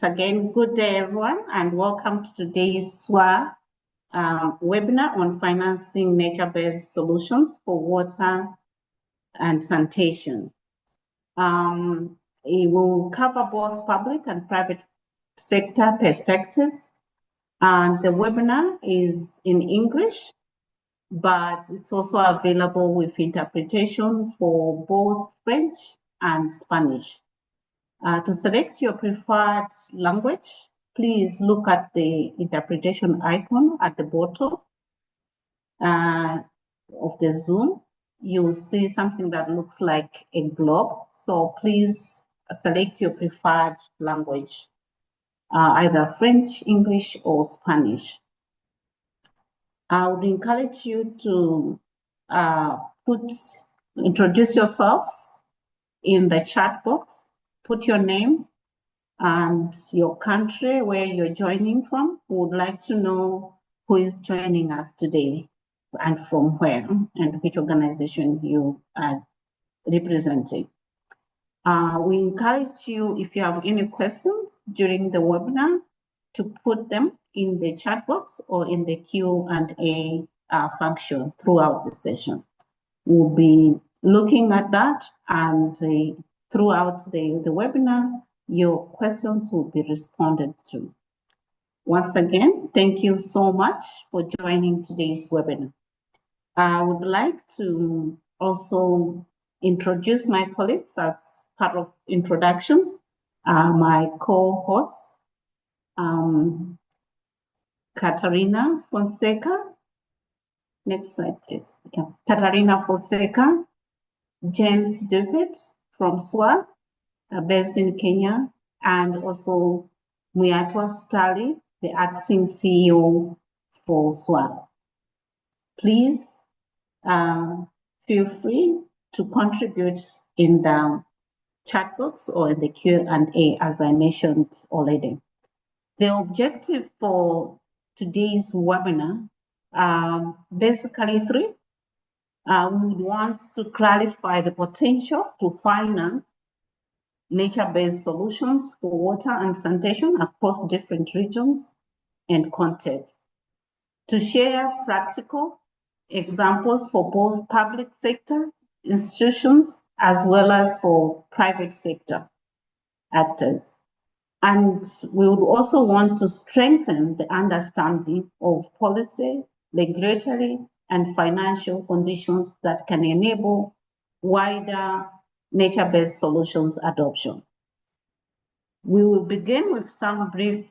Again, good day, everyone, and welcome to today's SWA webinar on financing nature-based solutions for water and sanitation. It will cover both public and private sector perspectives, and the webinar is in English, but it's also available with interpretation for both French and Spanish. To select your preferred language, please look at the interpretation icon at the bottom of the Zoom. You'll see something that looks like a globe. So please select your preferred language, either French, English, or Spanish. I would encourage you to introduce yourselves in the chat box. Put your name and your country where you're joining from. We would like to know who is joining us today and from where and which organization you are representing. We encourage you, if you have any questions during the webinar, to put them in the chat box or in the Q&A function throughout the session. We'll be looking at that, and throughout the webinar, your questions will be responded to. Once again, thank you so much for joining today's webinar. I would like to also introduce my colleagues as part of introduction. My co-host, Catarina Fonseca. Next slide, please. Yeah. Catarina Fonseca, James Duvitt from SWA, based in Kenya, and also Muyatwa Sitali, the acting CEO for SWA. Please feel free to contribute in the chat box or in the Q&A, as I mentioned already. The objective for today's webinar are basically three. We would want to clarify the potential to finance nature-based solutions for water and sanitation across different regions and contexts. To share practical examples for both public sector institutions as well as for private sector actors. And we would also want to strengthen the understanding of policy, regulatory, and financial conditions that can enable wider nature-based solutions adoption. We will begin with some brief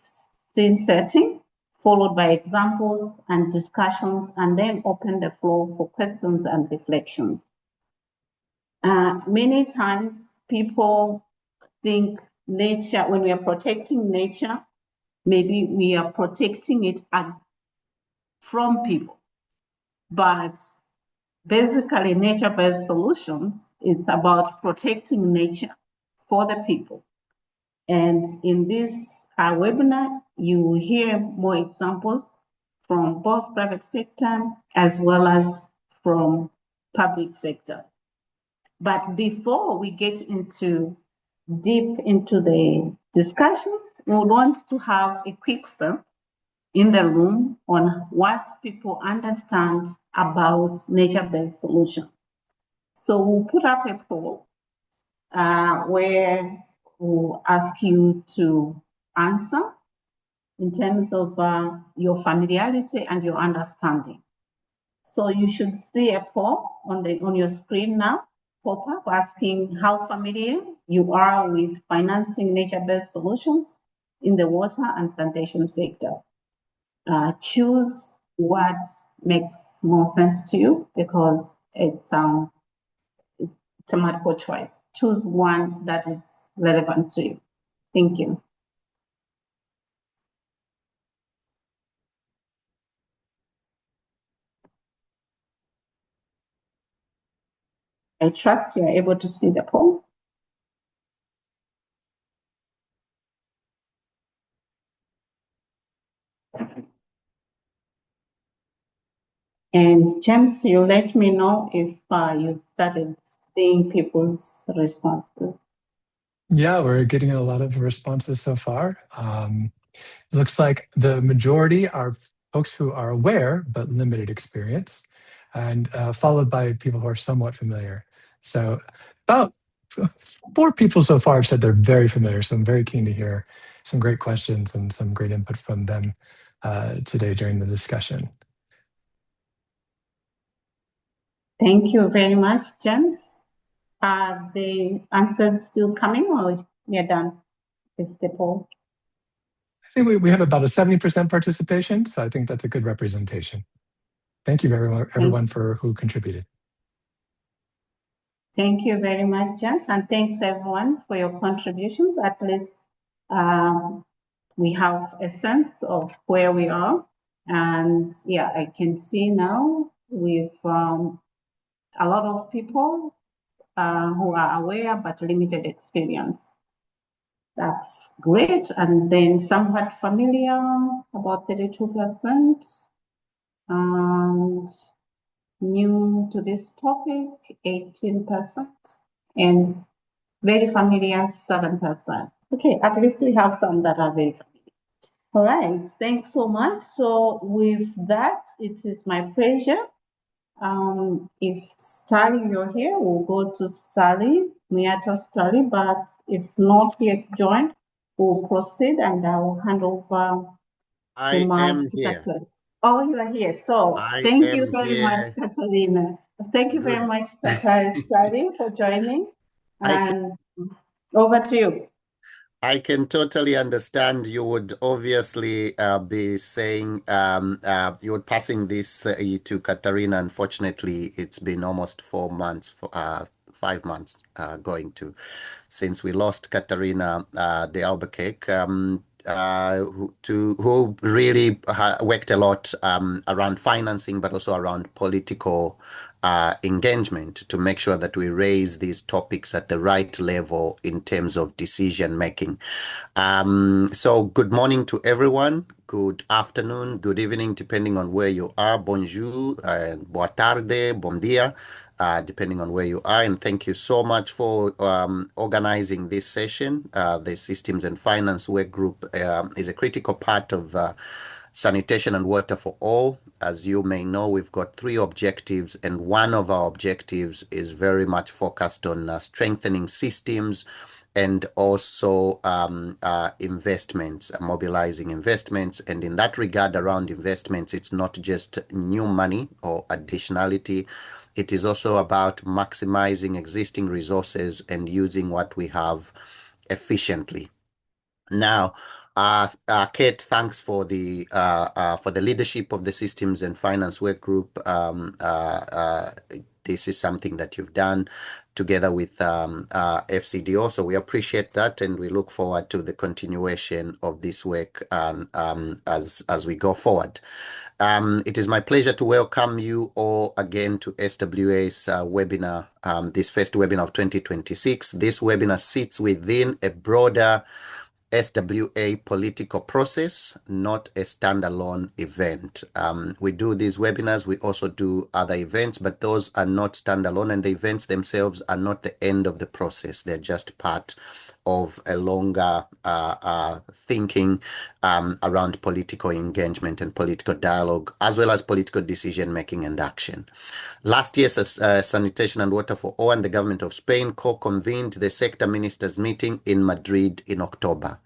scene setting, followed by examples and discussions, and then open the floor for questions and reflections. Many times people think nature, when we are protecting nature, maybe we are protecting it from people. But basically, nature-based solutions, it's about protecting nature for the people. And in this webinar, you will hear more examples from both private sector as well as from public sector. But before we get deep into the discussions, we want to have a quick sense in the room on what people understand about nature-based solutions. So we'll put up a poll where we'll ask you to answer in terms of your familiarity and your understanding. So you should see a poll on your screen now, pop up asking how familiar you are with financing nature-based solutions in the water and sanitation sector. Choose what makes more sense to you, because it's a multiple choice. Choose one that is relevant to you. Thank you. I trust you are able to see the poll. And James, you let me know if you've started seeing people's responses. Yeah, we're getting a lot of responses so far. Looks like the majority are folks who are aware but limited experience, and followed by people who are somewhat familiar. So about 4 people so far have said they're very familiar. So I'm very keen to hear some great questions and some great input from them today during the discussion. Thank you very much, James. Are the answers still coming or we are done with the poll? I think we have about a 70% participation, so I think that's a good representation. Thank you very much, everyone, for who contributed. Thank you very much, James, and thanks everyone for your contributions. At least we have a sense of where we are. And yeah, I can see now with a lot of people who are aware but limited experience. That's great. And then somewhat familiar, about 32%. And new to this topic, 18%. And very familiar, 7%. Okay, at least we have some that are very familiar. All right, thanks so much. So with that, it is my pleasure. If Sally, you're here, we'll go to Sally, Muyatwa Sitali, but if not yet joined, we'll proceed and I'll hand over the mic to Catarina. Oh, you are here. So thank you very much, Catarina. Thank you very much, Sally, for joining. And over to you. I can totally understand. You would obviously be saying you would passing this to Catarina. Unfortunately, it's been almost 4 months, 5 months going to since we lost Catarina de Albuquerque. Who really worked a lot around financing, but also around political engagement to make sure that we raise these topics at the right level in terms of decision making. So good morning to everyone. Good afternoon, good evening, depending on where you are. Bonjour, boa tarde, bom dia, depending on where you are. And thank you so much for organizing this session. The Systems and Finance Work Group is a critical part of Sanitation and Water for All. As you may know, we've got 3 objectives, and one of our objectives is very much focused on strengthening systems and also investments, mobilizing investments. And in that regard, around investments, it's not just new money or additionality. It is also about maximizing existing resources and using what we have efficiently. Now, Kate, thanks for the leadership of the Systems and Finance Work Group. This is something that you've done together with FCDO, so we appreciate that, and we look forward to the continuation of this work as we go forward. It is my pleasure to welcome you all again to SWA's webinar, this first webinar of 2026. This webinar sits within a broader SWA political process, not a standalone event. We do these webinars, we also do other events, but those are not standalone, and the events themselves are not the end of the process. They're just part of a longer thinking around political engagement and political dialogue, as well as political decision-making and action. Last year, Sanitation and Water for All and the government of Spain co-convened the sector ministers meeting in Madrid in October.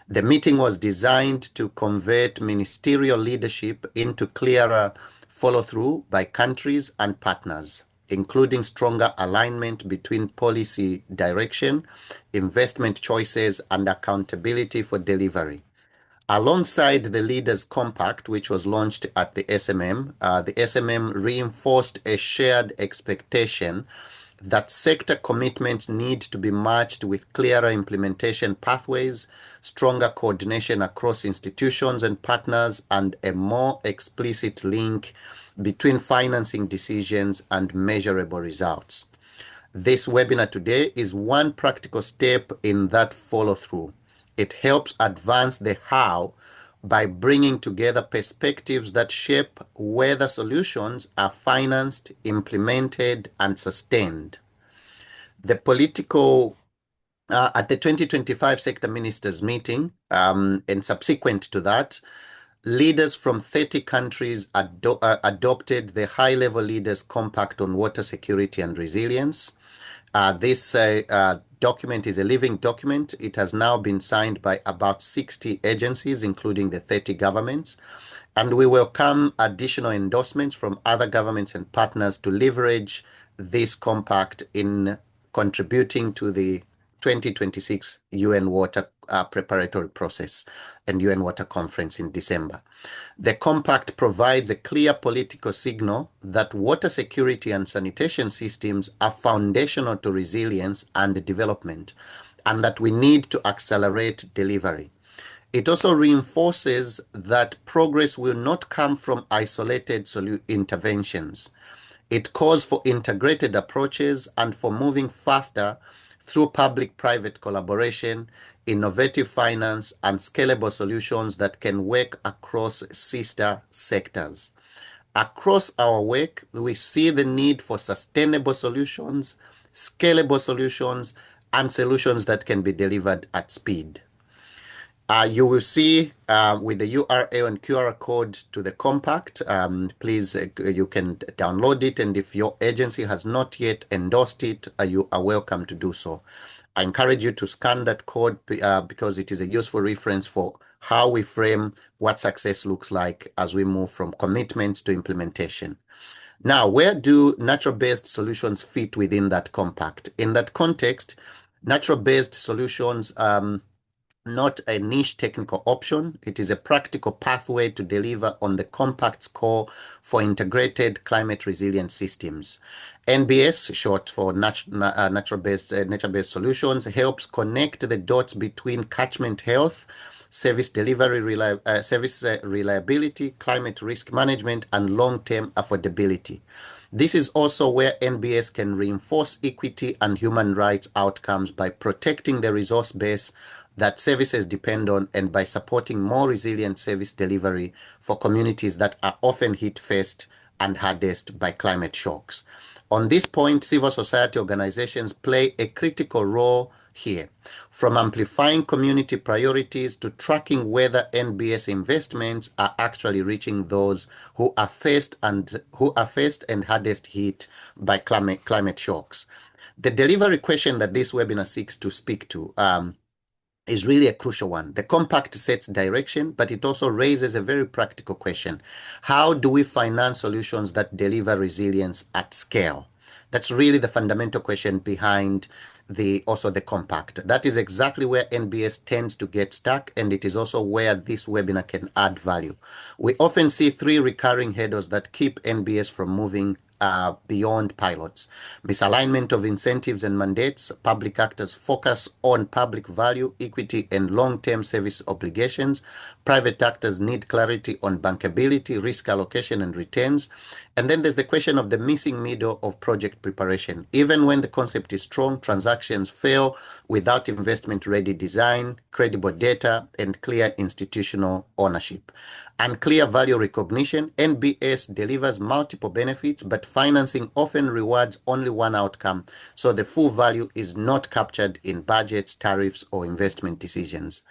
The meeting was designed to convert ministerial leadership into clearer follow-through by countries and partners, including stronger alignment between policy direction, investment choices, and accountability for delivery. Alongside the Leaders Compact, which was launched at the SMM reinforced a shared expectation that sector commitments need to be matched with clearer implementation pathways, stronger coordination across institutions and partners, and a more explicit link between financing decisions and measurable results. This webinar today is one practical step in that follow-through. It helps advance the how by bringing together perspectives that shape whether solutions are financed, implemented, and sustained. The political At the 2025 sector ministers meeting, and subsequent to that, leaders from 30 countries adopted the High-Level Leaders Compact on Water Security and Resilience. This document is a living document. It has now been signed by about 60 agencies, including the 30 governments. And we welcome additional endorsements from other governments and partners to leverage this compact in contributing to the 2026 UN Water preparatory process and UN Water Conference in December. The compact provides a clear political signal that water security and sanitation systems are foundational to resilience and development, and that we need to accelerate delivery. It also reinforces that progress will not come from isolated interventions. It calls for integrated approaches and for moving faster through public-private collaboration, innovative finance, and scalable solutions that can work across sister sectors. Across our work, we see the need for sustainable solutions, scalable solutions, and solutions that can be delivered at speed. You will see with the URL and QR code to the compact, please, you can download it. And if your agency has not yet endorsed it, you are welcome to do so. I encourage you to scan that code because it is a useful reference for how we frame what success looks like as we move from commitments to implementation. Now, where do natural-based solutions fit within that compact? In that context, natural-based solutions not a niche technical option. It is a practical pathway to deliver on the compact's call for integrated climate resilient systems. NBS, short for nature-based solutions, helps connect the dots between catchment health, service delivery reliability, climate risk management, and long-term affordability. This is also where NBS can reinforce equity and human rights outcomes by protecting the resource base that services depend on and by supporting more resilient service delivery for communities that are often hit first and hardest by climate shocks. On this point, civil society organizations play a critical role here, from amplifying community priorities to tracking whether NBS investments are actually reaching those who are first and hardest hit by climate shocks. The delivery question that this webinar seeks to speak to is really a crucial one. The compact sets direction, but it also raises a very practical question. How do we finance solutions that deliver resilience at scale? That's really the fundamental question behind the compact. That is exactly where NBS tends to get stuck, and it is also where this webinar can add value. We often see three recurring hurdles that keep NBS from moving beyond pilots: misalignment of incentives and mandates. Public actors focus on public value, equity, and long-term service obligations. Private actors need clarity on bankability, risk allocation, and returns. And then there's the question of the missing middle of project preparation. Even when the concept is strong, transactions fail without investment-ready design, credible data, and clear institutional ownership. Unclear value recognition. NBS delivers multiple benefits, but financing often rewards only one outcome, so the full value is not captured in budgets, tariffs, or investment decisions.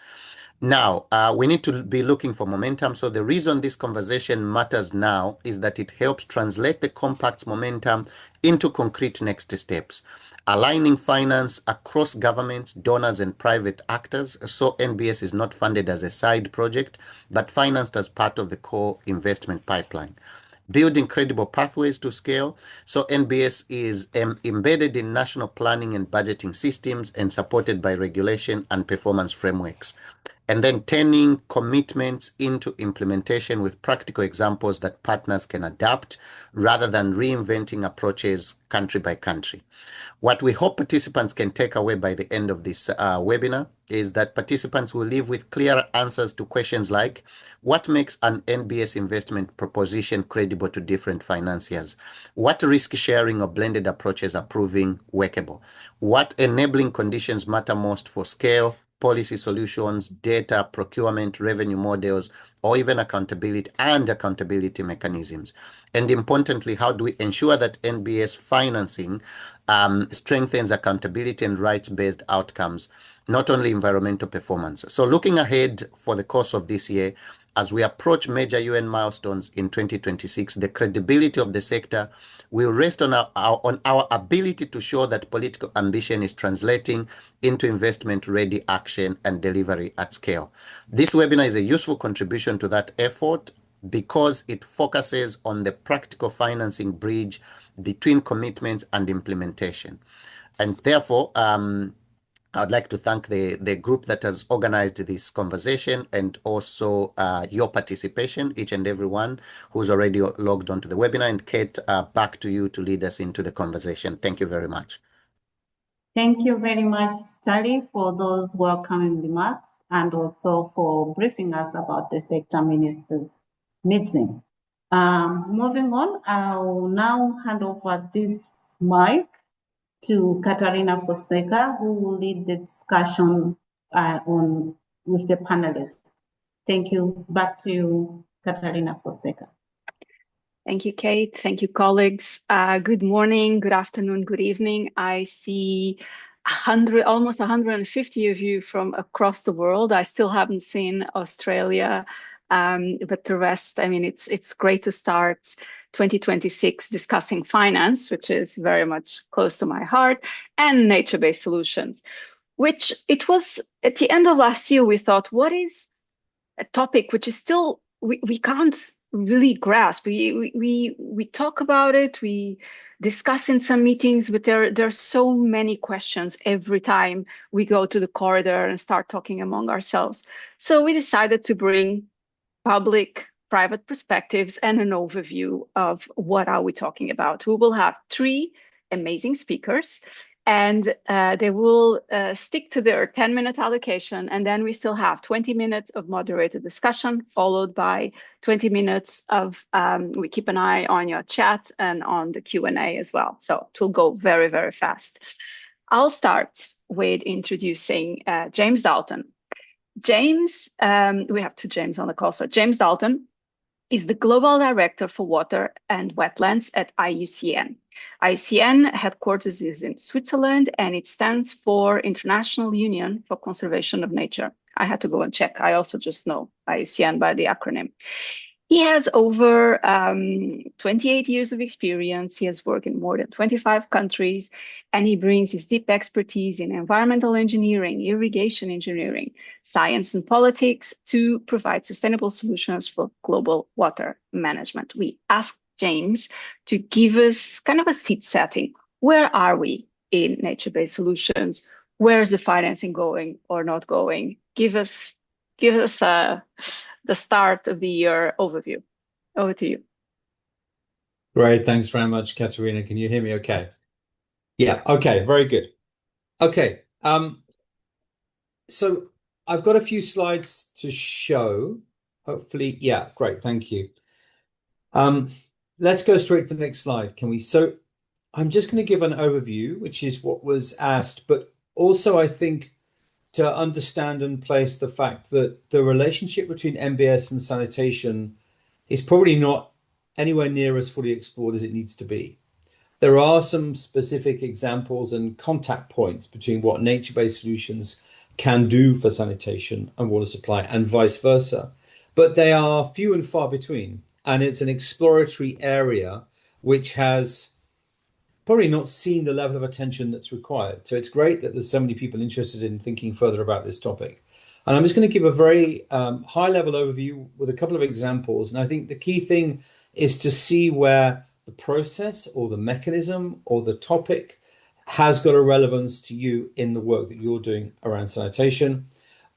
Now, we need to be looking for momentum. So the reason this conversation matters now is that it helps translate the compact's momentum into concrete next steps, aligning finance across governments, donors, and private actors, so NBS is not funded as a side project, but financed as part of the core investment pipeline. Building credible pathways to scale, so NBS is embedded in national planning and budgeting systems and supported by regulation and performance frameworks. And then turning commitments into implementation with practical examples that partners can adapt rather than reinventing approaches country by country. What we hope participants can take away by the end of this webinar is that participants will leave with clearer answers to questions like: what makes an NBS investment proposition credible to different financiers? What risk sharing or blended approaches are proving workable? What enabling conditions matter most for scale policy solutions, data, procurement, revenue models, or even accountability mechanisms? And importantly, how do we ensure that NBS financing strengthens accountability and rights-based outcomes, not only environmental performance? So looking ahead for the course of this year, as we approach major UN milestones in 2026, the credibility of the sector will rest on our ability to show that political ambition is translating into investment-ready action and delivery at scale. This webinar is a useful contribution to that effort because it focuses on the practical financing bridge between commitments and implementation. And therefore, I'd like to thank the group that has organized this conversation and also your participation, each and every one who's already logged onto the webinar. And Kate, back to you to lead us into the conversation. Thank you very much. Thank you very much, Sitali, for those welcoming remarks and also for briefing us about the sector ministers meeting. Moving on, I'll now hand over this mic to Catarina Fonseca, who will lead the discussion with the panelists. Thank you. Back to you, Catarina Fonseca. Thank you, Kate. Thank you, colleagues. Good morning, good afternoon, good evening. I see almost 150 of you from across the world. I still haven't seen Australia, but the rest, I mean, it's great to start 2026 discussing finance, which is very much close to my heart, and nature-based solutions, which it was at the end of last year, we thought, what is a topic which is still, we can't really grasp. We talk about it, we discuss in some meetings, but there are so many questions every time we go to the corridor and start talking among ourselves. So we decided to bring public, private perspectives and an overview of what are we talking about. We will have 3 amazing speakers, and they will stick to their 10-minute allocation, and then we still have 20 minutes of moderated discussion, followed by 20 minutes of, we keep an eye on your chat and on the Q&A as well. So it will go very, very fast. I'll start with introducing James Dalton. James, we have 2 James on the call, so James Dalton is the Global Director for Water and Wetlands at IUCN. IUCN headquarters is in Switzerland, and it stands for International Union for Conservation of Nature. I had to go and check. I also just know IUCN by the acronym. He has over 28 years of experience. He has worked in more than 25 countries, and he brings his deep expertise in environmental engineering, irrigation engineering, science and politics to provide sustainable solutions for global water management. We asked James to give us kind of a seat setting. Where are we in nature-based solutions? Where is the financing going or not going? Give us the start of the year overview. Over to you. Great. Thanks very much, Catarina. Can you hear me okay? Yeah. Okay. Very good. Okay. So I've got a few slides to show. Hopefully. Yeah. Great. Thank you. Let's go straight to the next slide. Can we? So I'm just going to give an overview, which is what was asked, but also I think to understand and place the fact that the relationship between NBS and sanitation is probably not anywhere near as fully explored as it needs to be. There are some specific examples and contact points between what nature-based solutions can do for sanitation and water supply and vice versa, but they are few and far between. And it's an exploratory area which has probably not seen the level of attention that's required. So it's great that there's so many people interested in thinking further about this topic. And I'm just going to give a very high level overview with a couple of examples. And I think the key thing is to see where the process or the mechanism or the topic has got a relevance to you in the work that you're doing around sanitation,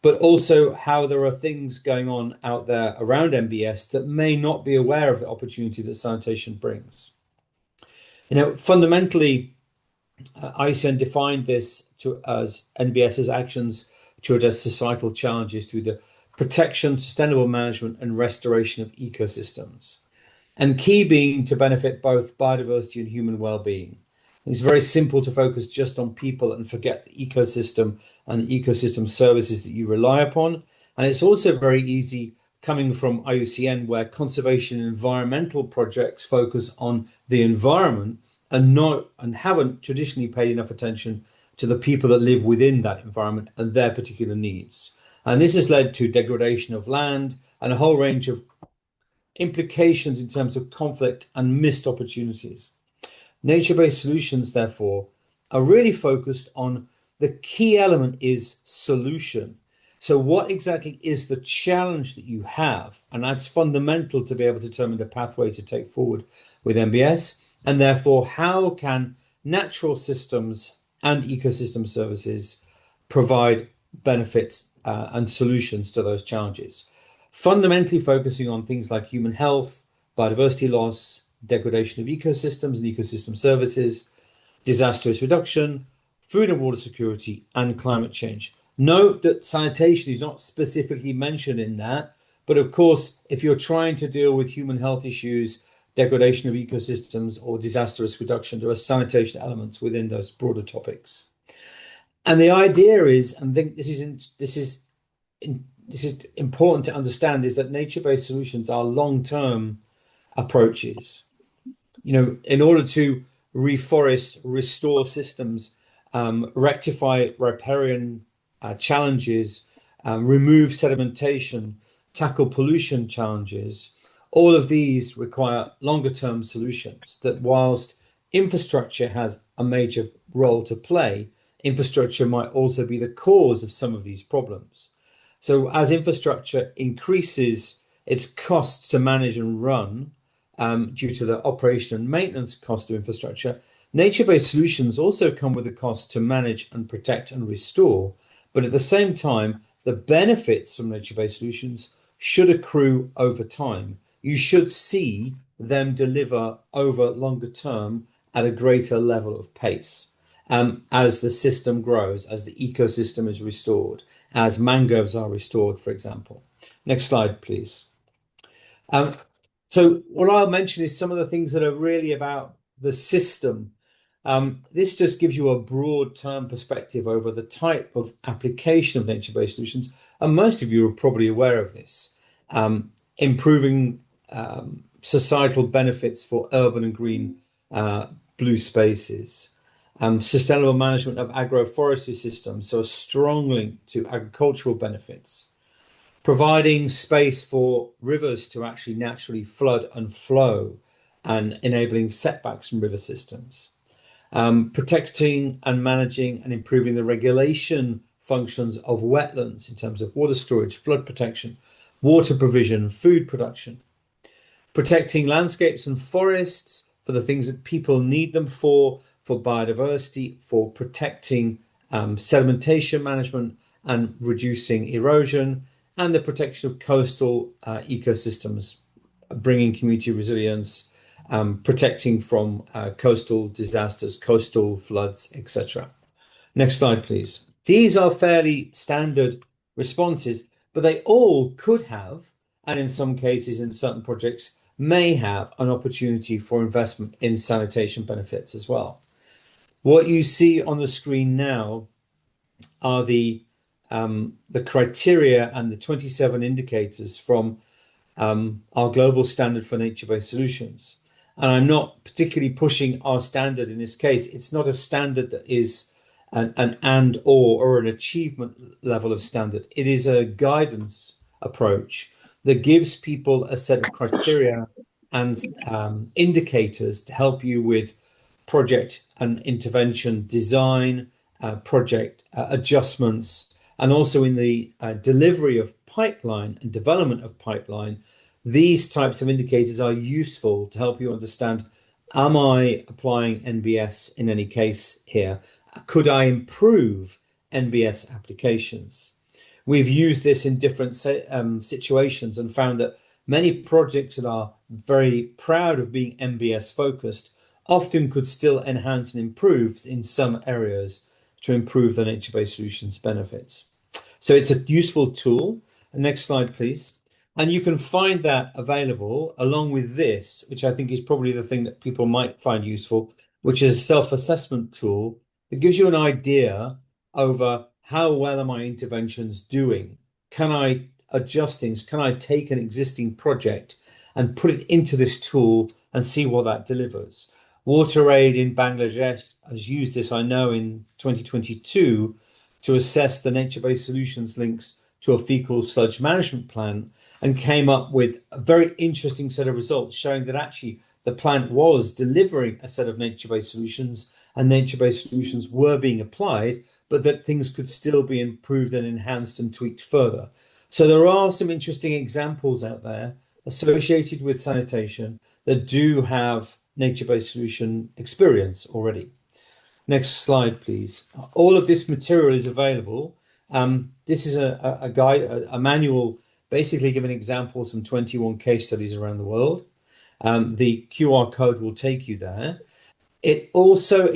but also how there are things going on out there around NBS that may not be aware of the opportunity that sanitation brings. You know, fundamentally, IUCN defined this as NBS's actions to address societal challenges through the protection, sustainable management, and restoration of ecosystems. And key being to benefit both biodiversity and human well-being. It's very simple to focus just on people and forget the ecosystem and the ecosystem services that you rely upon. And it's also very easy coming from IUCN, where conservation and environmental projects focus on the environment and haven't traditionally paid enough attention to the people that live within that environment and their particular needs. And this has led to degradation of land and a whole range of implications in terms of conflict and missed opportunities. Nature-based solutions, therefore, are really focused on the key element is solution. So what exactly is the challenge that you have? And that's fundamental to be able to determine the pathway to take forward with NBS. And therefore, how can natural systems and ecosystem services provide benefits and solutions to those challenges? Fundamentally focusing on things like human health, biodiversity loss, degradation of ecosystems and ecosystem services, disaster risk reduction, food and water security, and climate change. Note that sanitation is not specifically mentioned in that, but of course, if you're trying to deal with human health issues, degradation of ecosystems, or disaster risk reduction, there are sanitation elements within those broader topics. And the idea is, and I think this is important to understand, is that nature-based solutions are long-term approaches. In order to reforest, restore systems, rectify riparian challenges, remove sedimentation, tackle pollution challenges, all of these require longer term solutions that, whilst infrastructure has a major role to play, infrastructure might also be the cause of some of these problems. So as infrastructure increases its costs to manage and run, due to the operation and maintenance cost of infrastructure, nature-based solutions also come with a cost to manage and protect and restore. But at the same time, the benefits from nature-based solutions should accrue over time. You should see them deliver over longer term at a greater level of pace. As the system grows, as the ecosystem is restored, as mangroves are restored, for example. Next slide, please. So what I'll mention is some of the things that are really about the system. This just gives you a broad term perspective over the type of application of nature-based solutions. And most of you are probably aware of this. Improving societal benefits for urban and green blue spaces. Sustainable management of agroforestry systems, so a strong link to agricultural benefits. Providing space for rivers to actually naturally flood and flow and enabling setbacks from river systems. Protecting and managing and improving the regulation functions of wetlands in terms of water storage, flood protection, water provision, food production. Protecting landscapes and forests for the things that people need them for biodiversity, for protecting sedimentation management and reducing erosion, and the protection of coastal ecosystems, bringing community resilience, protecting from coastal disasters, coastal floods, etc. Next slide, please. These are fairly standard responses, but they all could have, and in some cases, in certain projects, may have an opportunity for investment in sanitation benefits as well. What you see on the screen now are the criteria and the 27 indicators from our global standard for nature-based solutions. And I'm not particularly pushing our standard in this case. It's not a standard that is an or an achievement level of standard. It is a guidance approach that gives people a set of criteria and indicators to help you with project and intervention design, project adjustments, and also in the delivery of pipeline and development of pipeline. These types of indicators are useful to help you understand, am I applying NBS in any case here? Could I improve NBS applications? We've used this in different situations and found that many projects that are very proud of being NBS focused often could still enhance and improve in some areas to improve the nature-based solutions benefits. So it's a useful tool. Next slide, please. And you can find that available along with this, which I think is probably the thing that people might find useful, which is a self-assessment tool that gives you an idea over how well are my interventions doing? Can I adjust things? Can I take an existing project and put it into this tool and see what that delivers? WaterAid in Bangladesh has used this, I know, in 2022 to assess the nature-based solutions links to a fecal sludge management plan, and came up with a very interesting set of results showing that actually the plant was delivering a set of nature-based solutions and nature-based solutions were being applied, but that things could still be improved and enhanced and tweaked further. So there are some interesting examples out there associated with sanitation that do have nature-based solution experience already. Next slide, please. All of this material is available. This is a guide, a manual, basically giving examples from 21 case studies around the world. The QR code will take you there. It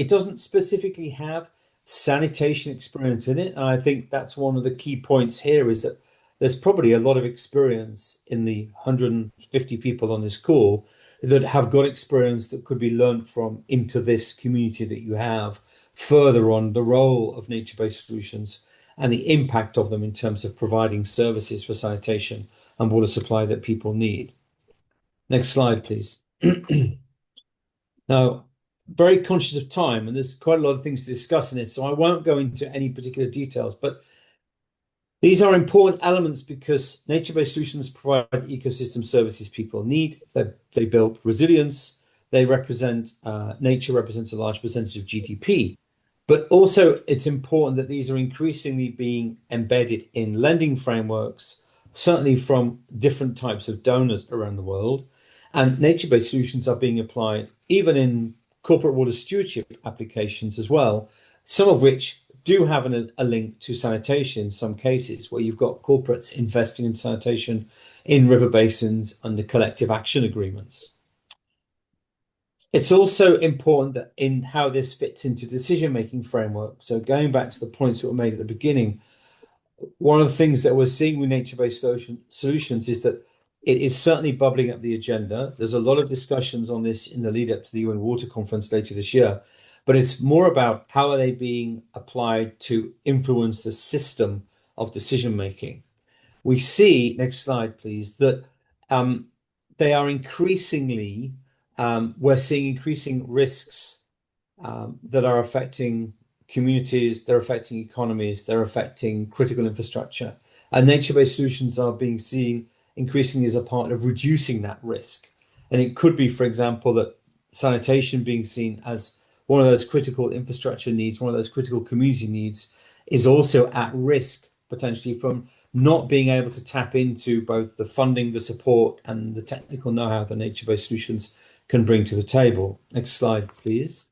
doesn't specifically have sanitation experience in it. And I think that's one of the key points here, is that there's probably a lot of experience in the 150 people on this call that have got experience that could be learned from into this community that you have further on the role of nature-based solutions and the impact of them in terms of providing services for sanitation and water supply that people need. Next slide, please. Now, very conscious of time, and there's quite a lot of things to discuss in it, so I won't go into any particular details, but these are important elements because nature-based solutions provide ecosystem services people need. They build resilience. They represent, nature represents a large percentage of GDP. But also it's important that these are increasingly being embedded in lending frameworks, certainly from different types of donors around the world. And nature-based solutions are being applied even in corporate water stewardship applications as well, some of which do have a link to sanitation in some cases, where you've got corporates investing in sanitation in river basins under collective action agreements. It's also important that in how this fits into decision-making framework. So going back to the points that were made at the beginning, one of the things that we're seeing with nature-based solutions is that it is certainly bubbling up the agenda. There's a lot of discussions on this in the lead up to the UN Water Conference later this year, but it's more about how are they being applied to influence the system of decision-making. We see, next slide, please, that they are increasingly, we're seeing increasing risks that are affecting communities, they're affecting economies, they're affecting critical infrastructure. And nature-based solutions are being seen increasingly as a part of reducing that risk. And it could be, for example, that sanitation being seen as one of those critical infrastructure needs, one of those critical community needs, is also at risk potentially from not being able to tap into both the funding, the support, and the technical know-how that nature-based solutions can bring to the table. Next slide, please.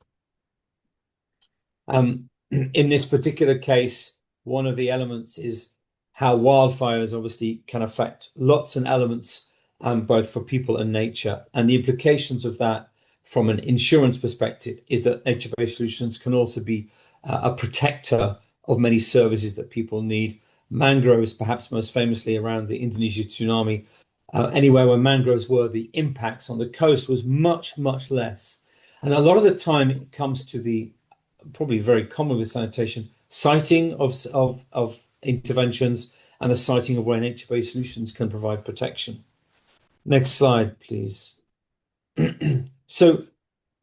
In this particular case, one of the elements is how wildfires obviously can affect lots and elements, both for people and nature. And the implications of that from an insurance perspective is that nature-based solutions can also be a protector of many services that people need. Mangroves, perhaps most famously around the Indonesia tsunami, anywhere where mangroves were, the impacts on the coast was much, much less. And a lot of the time it comes to the, probably very common with sanitation, siting of interventions and the siting of where nature-based solutions can provide protection. Next slide, please. So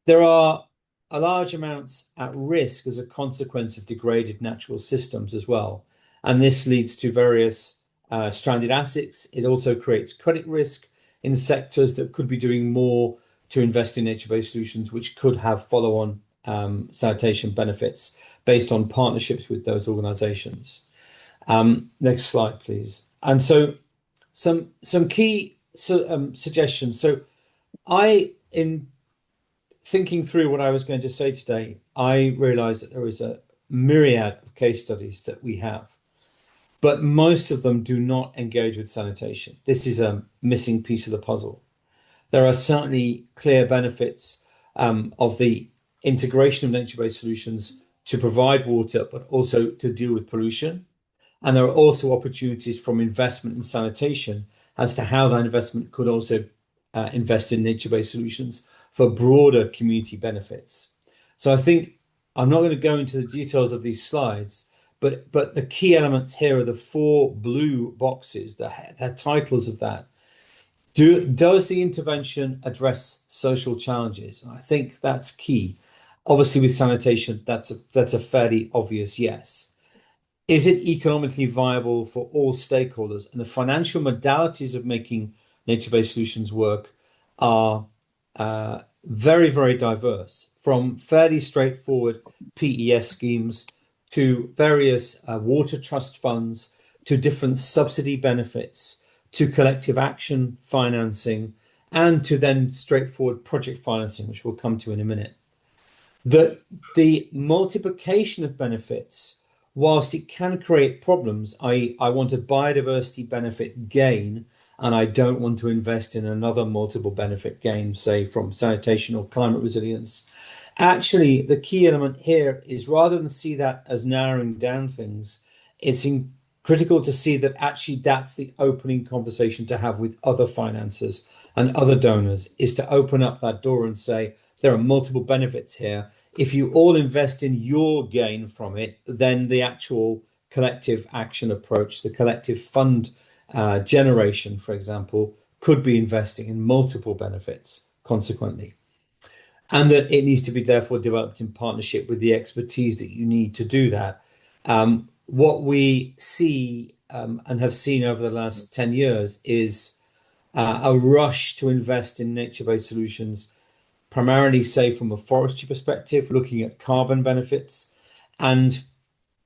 there are a large amounts at risk as a consequence of degraded natural systems as well. And this leads to various stranded assets. It also creates credit risk in sectors that could be doing more to invest in nature-based solutions, which could have follow-on sanitation benefits based on partnerships with those organizations. Next slide, please. And so some key suggestions. So in thinking through what I was going to say today, I realized that there is a myriad of case studies that we have, but most of them do not engage with sanitation. This is a missing piece of the puzzle. There are certainly clear benefits of the integration of nature-based solutions to provide water, but also to deal with pollution. And there are also opportunities from investment in sanitation as to how that investment could also invest in nature-based solutions for broader community benefits. So I think I'm not going to go into the details of these slides, but the key elements here are the 4 blue boxes, the titles of that. Does the intervention address social challenges? I think that's key. Obviously, with sanitation, that's a fairly obvious yes. Is it economically viable for all stakeholders? And the financial modalities of making nature-based solutions work are very, very diverse, from fairly straightforward PES schemes to various water trust funds, to different subsidy benefits, to collective action financing, and to then straightforward project financing, which we'll come to in a minute. The multiplication of benefits, whilst it can create problems, i.e., I want a biodiversity benefit gain, and I don't want to invest in another multiple benefit gain, say from sanitation or climate resilience. Actually, the key element here is, rather than see that as narrowing down things, it's critical to see that actually that's the opening conversation to have with other financiers and other donors, is to open up that door and say, there are multiple benefits here. If you all invest in your gain from it, then the actual collective action approach, the collective fund generation, for example, could be investing in multiple benefits consequently. And that it needs to be therefore developed in partnership with the expertise that you need to do that. What we see and have seen over the last 10 years is a rush to invest in nature-based solutions, primarily, say, from a forestry perspective, looking at carbon benefits. And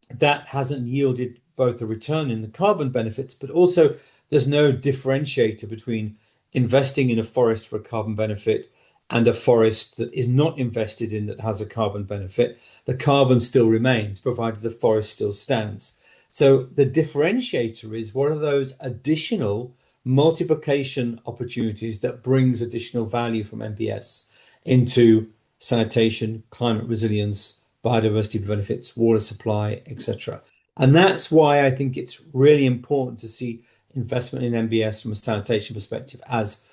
that hasn't yielded both a return in the carbon benefits, but also there's no differentiator between investing in a forest for a carbon benefit and a forest that is not invested in that has a carbon benefit. The carbon still remains, provided the forest still stands. So the differentiator is, what are those additional multiplication opportunities that brings additional value from NBS into sanitation, climate resilience, biodiversity benefits, water supply, etc. And that's why I think it's really important to see investment in NBS from a sanitation perspective as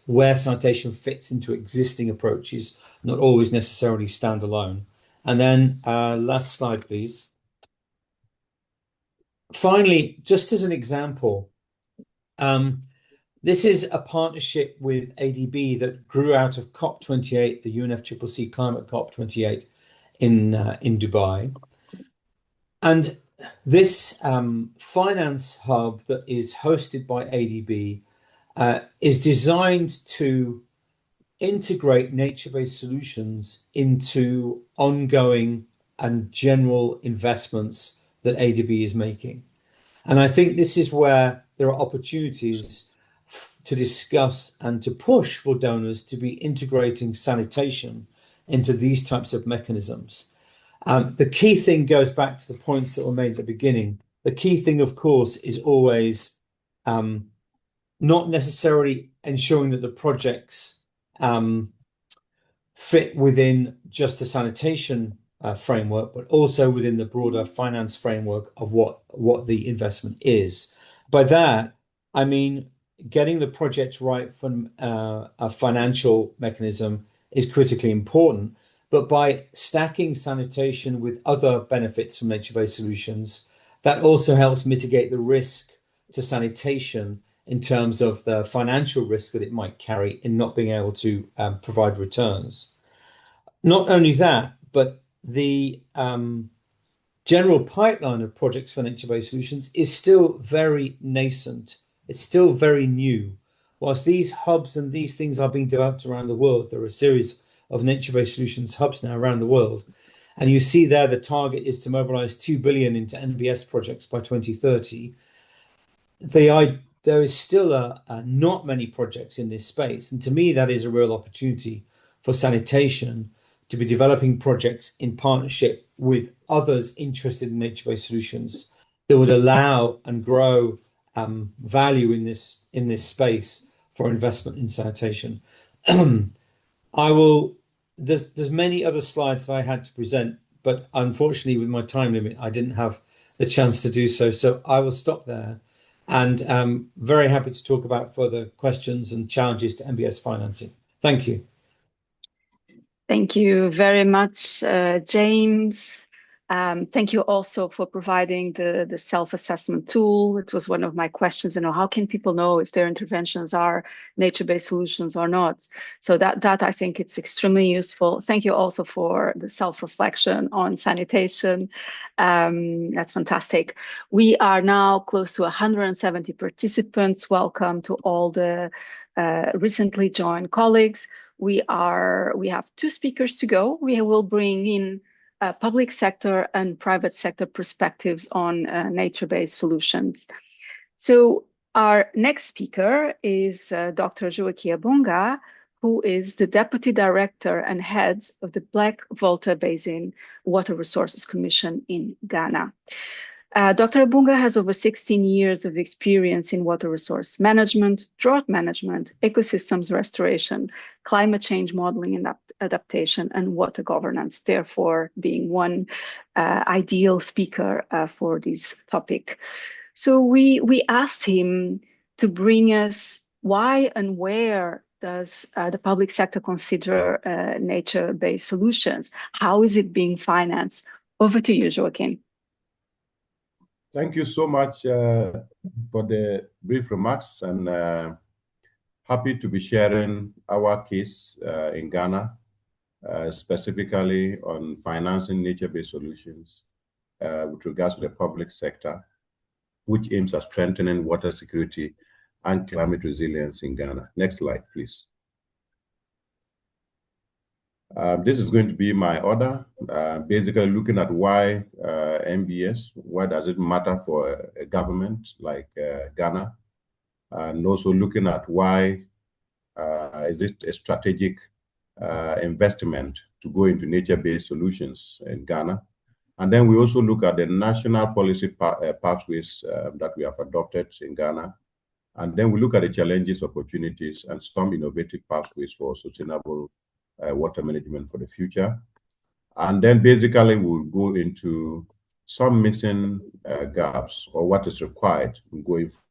where sanitation fits into existing approaches, not always necessarily standalone. And then last slide, please. Finally, just as an example, this is a partnership with ADB that grew out of COP28, the UNFCCC Climate COP28 in Dubai. And this finance hub that is hosted by ADB is designed to integrate nature-based solutions into ongoing and general investments that ADB is making. And I think this is where there are opportunities to discuss and to push for donors to be integrating sanitation into these types of mechanisms. The key thing goes back to the points that were made at the beginning. The key thing, of course, is always not necessarily ensuring that the projects fit within just the sanitation framework, but also within the broader finance framework of what the investment is. By that, I mean getting the project right from a financial mechanism is critically important. But by stacking sanitation with other benefits from nature-based solutions, that also helps mitigate the risk to sanitation in terms of the financial risk that it might carry in not being able to provide returns. Not only that, but the general pipeline of projects for nature-based solutions is still very nascent. It's still very new. Whilst these hubs and these things are being developed around the world, there are a series of nature-based solutions hubs now around the world. And you see there the target is to mobilize 2 billion into NBS projects by 2030. There is still not many projects in this space. And to me, that is a real opportunity for sanitation to be developing projects in partnership with others interested in nature-based solutions that would allow and grow value in this space for investment in sanitation. There's many other slides that I had to present, but unfortunately with my time limit, I didn't have the chance to do so. So I will stop there, and I'm very happy to talk about further questions and challenges to NBS financing. Thank you. Thank you very much, James. Thank you also for providing the self-assessment tool. It was one of my questions, how can people know if their interventions are nature-based solutions or not? So that I think it's extremely useful. Thank you also for the self-reflection on sanitation. That's fantastic. We are now close to 170 participants. Welcome to all the recently joined colleagues. We have 2 speakers to go. We will bring in public sector and private sector perspectives on nature-based solutions. So our next speaker is Dr. Joachim Abungba, who is the Deputy Director and Head of the Black Volta Basin Water Resources Commission in Ghana. Dr. Abungba has over 16 years of experience in water resource management, drought management, ecosystems restoration, climate change modeling and adaptation, and water governance, therefore being one ideal speaker for this topic. So we asked him to bring us why and where does the public sector consider nature-based solutions? How is it being financed? Over to you, Joachim. Thank you so much for the brief remarks, and happy to be sharing our case in Ghana, specifically on financing nature-based solutions with regards to the public sector, which aims at strengthening water security and climate resilience in Ghana. Next slide, please. This is going to be my order, basically looking at why NBS, why does it matter for a government like Ghana, and also looking at why is it a strategic investment to go into nature-based solutions in Ghana. And then we also look at the national policy pathways that we have adopted in Ghana. And then we look at the challenges, opportunities, and some innovative pathways for sustainable water management for the future. And then basically we'll go into some missing gaps or what is required in going forward.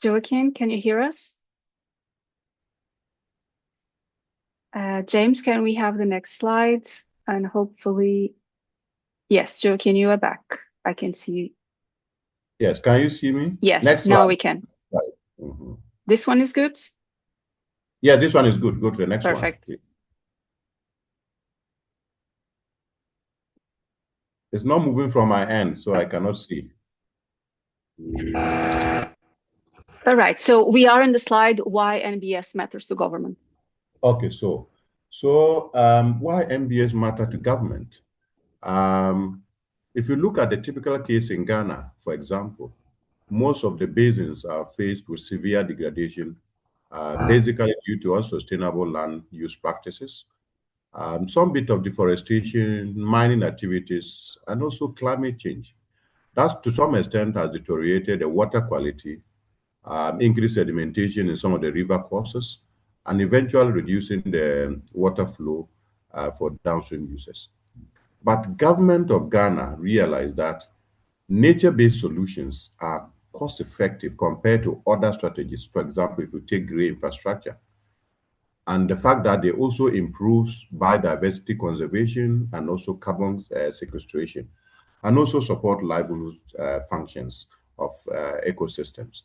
Joachim, can you hear us? James, can we have the next slide? And hopefully, yes, Joachim, you are back. I can see you. Yes, can you see me? Yes, next now slide. we can. Right. Mm-hmm. This one is good? Yeah, this one is good. Go to the next Perfect. one. It's not moving from my end, so I cannot see. All right, so we are in the slide, why NBS matters to government. Okay, so why NBS matter to government? If you look at the typical case in Ghana, for example, most of the basins are faced with severe degradation, basically due to unsustainable land use practices, some bit of deforestation, mining activities, and also climate change. That, to some extent, has deteriorated the water quality, increased sedimentation in some of the river courses, and eventually reducing the water flow for downstream users. But government of Ghana realized that nature-based solutions are cost-effective compared to other strategies. For example, if you take grey infrastructure, and the fact that they also improves biodiversity conservation and also carbon sequestration, and also support livelihood functions of ecosystems.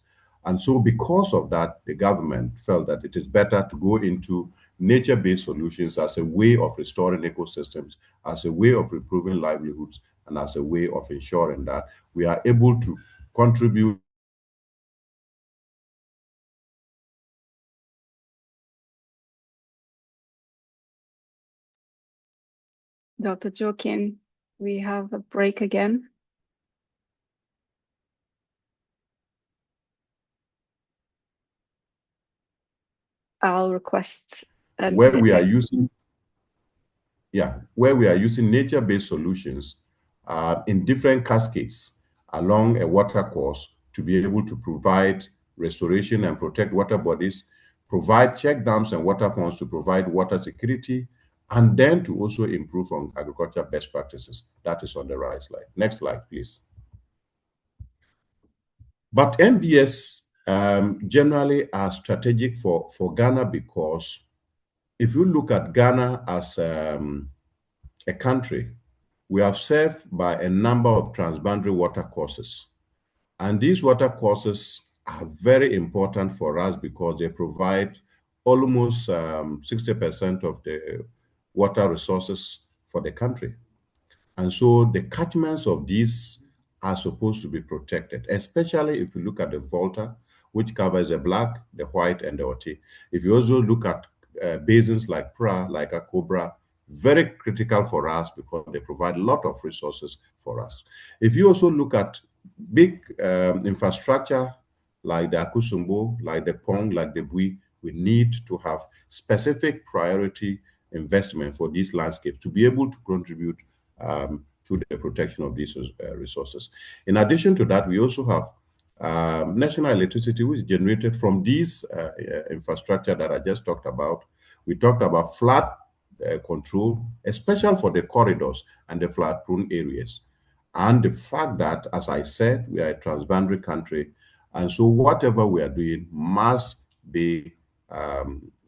And so because of that, the government felt that it is better to go into nature-based solutions as a way of restoring ecosystems, as a way of improving livelihoods, and as a way of ensuring that we are able to contribute Dr. Joachim, we have a break again. I'll request where we are using nature-based solutions in different cascades along a water course to be able to provide restoration and protect water bodies, provide check dams and water ponds to provide water security, and then to also improve on agriculture best practices. That is on the right slide. Next slide, please. But MBS generally are strategic for Ghana, because if you look at Ghana as a country, we are served by a number of transboundary water courses. And these water courses are very important for us because they provide almost 60% of the water resources for the country. And so the catchments of these are supposed to be protected, especially if you look at the Volta, which covers the black, the white, and the Oti. If you also look at basins like Pra, like Akobra, very critical for us because they provide a lot of resources for us. If you also look at big infrastructure like the Akusumbo, like the Pong, like the Bui, we need to have specific priority investment for these landscapes to be able to contribute to the protection of these resources. In addition to that, we also have national electricity, which is generated from these infrastructure that I just talked about. We talked about flood control, especially for the corridors and the flood-prone areas. And the fact that, as I said, we are a transboundary country, and so whatever we are doing must be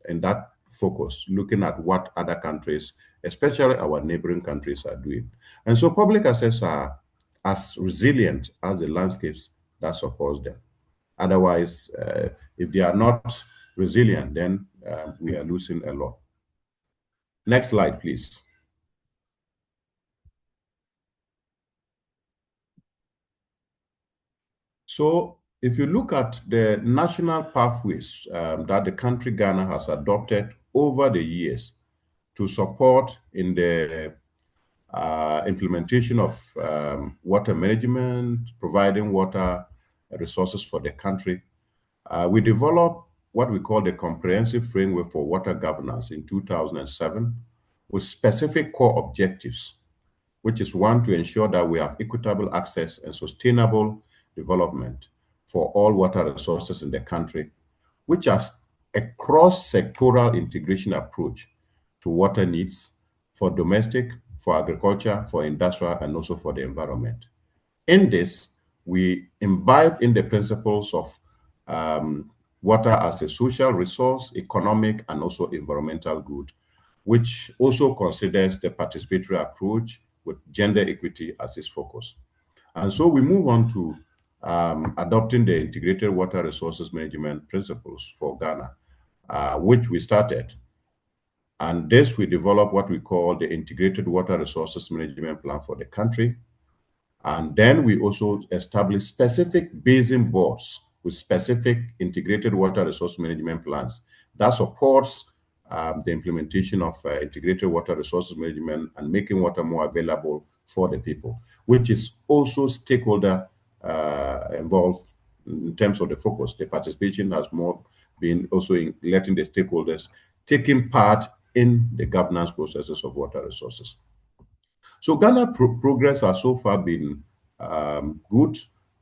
in that focus, looking at what other countries, especially our neighboring countries, are doing. And so public access are as resilient as the landscapes that support them. Otherwise, if they are not resilient, then we are losing a lot. Next slide, please. So if you look at the national pathways that the country Ghana has adopted over the years to support in the implementation of water management, providing water resources for the country, we developed what we call the Comprehensive Framework for Water Governance in 2007 with specific core objectives, which is one, to ensure that we have equitable access and sustainable development for all water resources in the country, which has a cross-sectoral integration approach to water needs for domestic, for agriculture, for industrial, and also for the environment. In this, we imbibe in the principles of water as a social resource, economic, and also environmental good, which also considers the participatory approach with gender equity as its focus. And so we move on to adopting the integrated water resources management principles for Ghana, which we started. And this, we developed what we call the integrated water resources management plan for the country. And then we also established specific basin boards with specific integrated water resource management plans that supports the implementation of integrated water resources management and making water more available for the people, which is also stakeholder involved in terms of the focus. The participation has more been also in letting the stakeholders taking part in the governance processes of water resources. So Ghana progress has so far been good.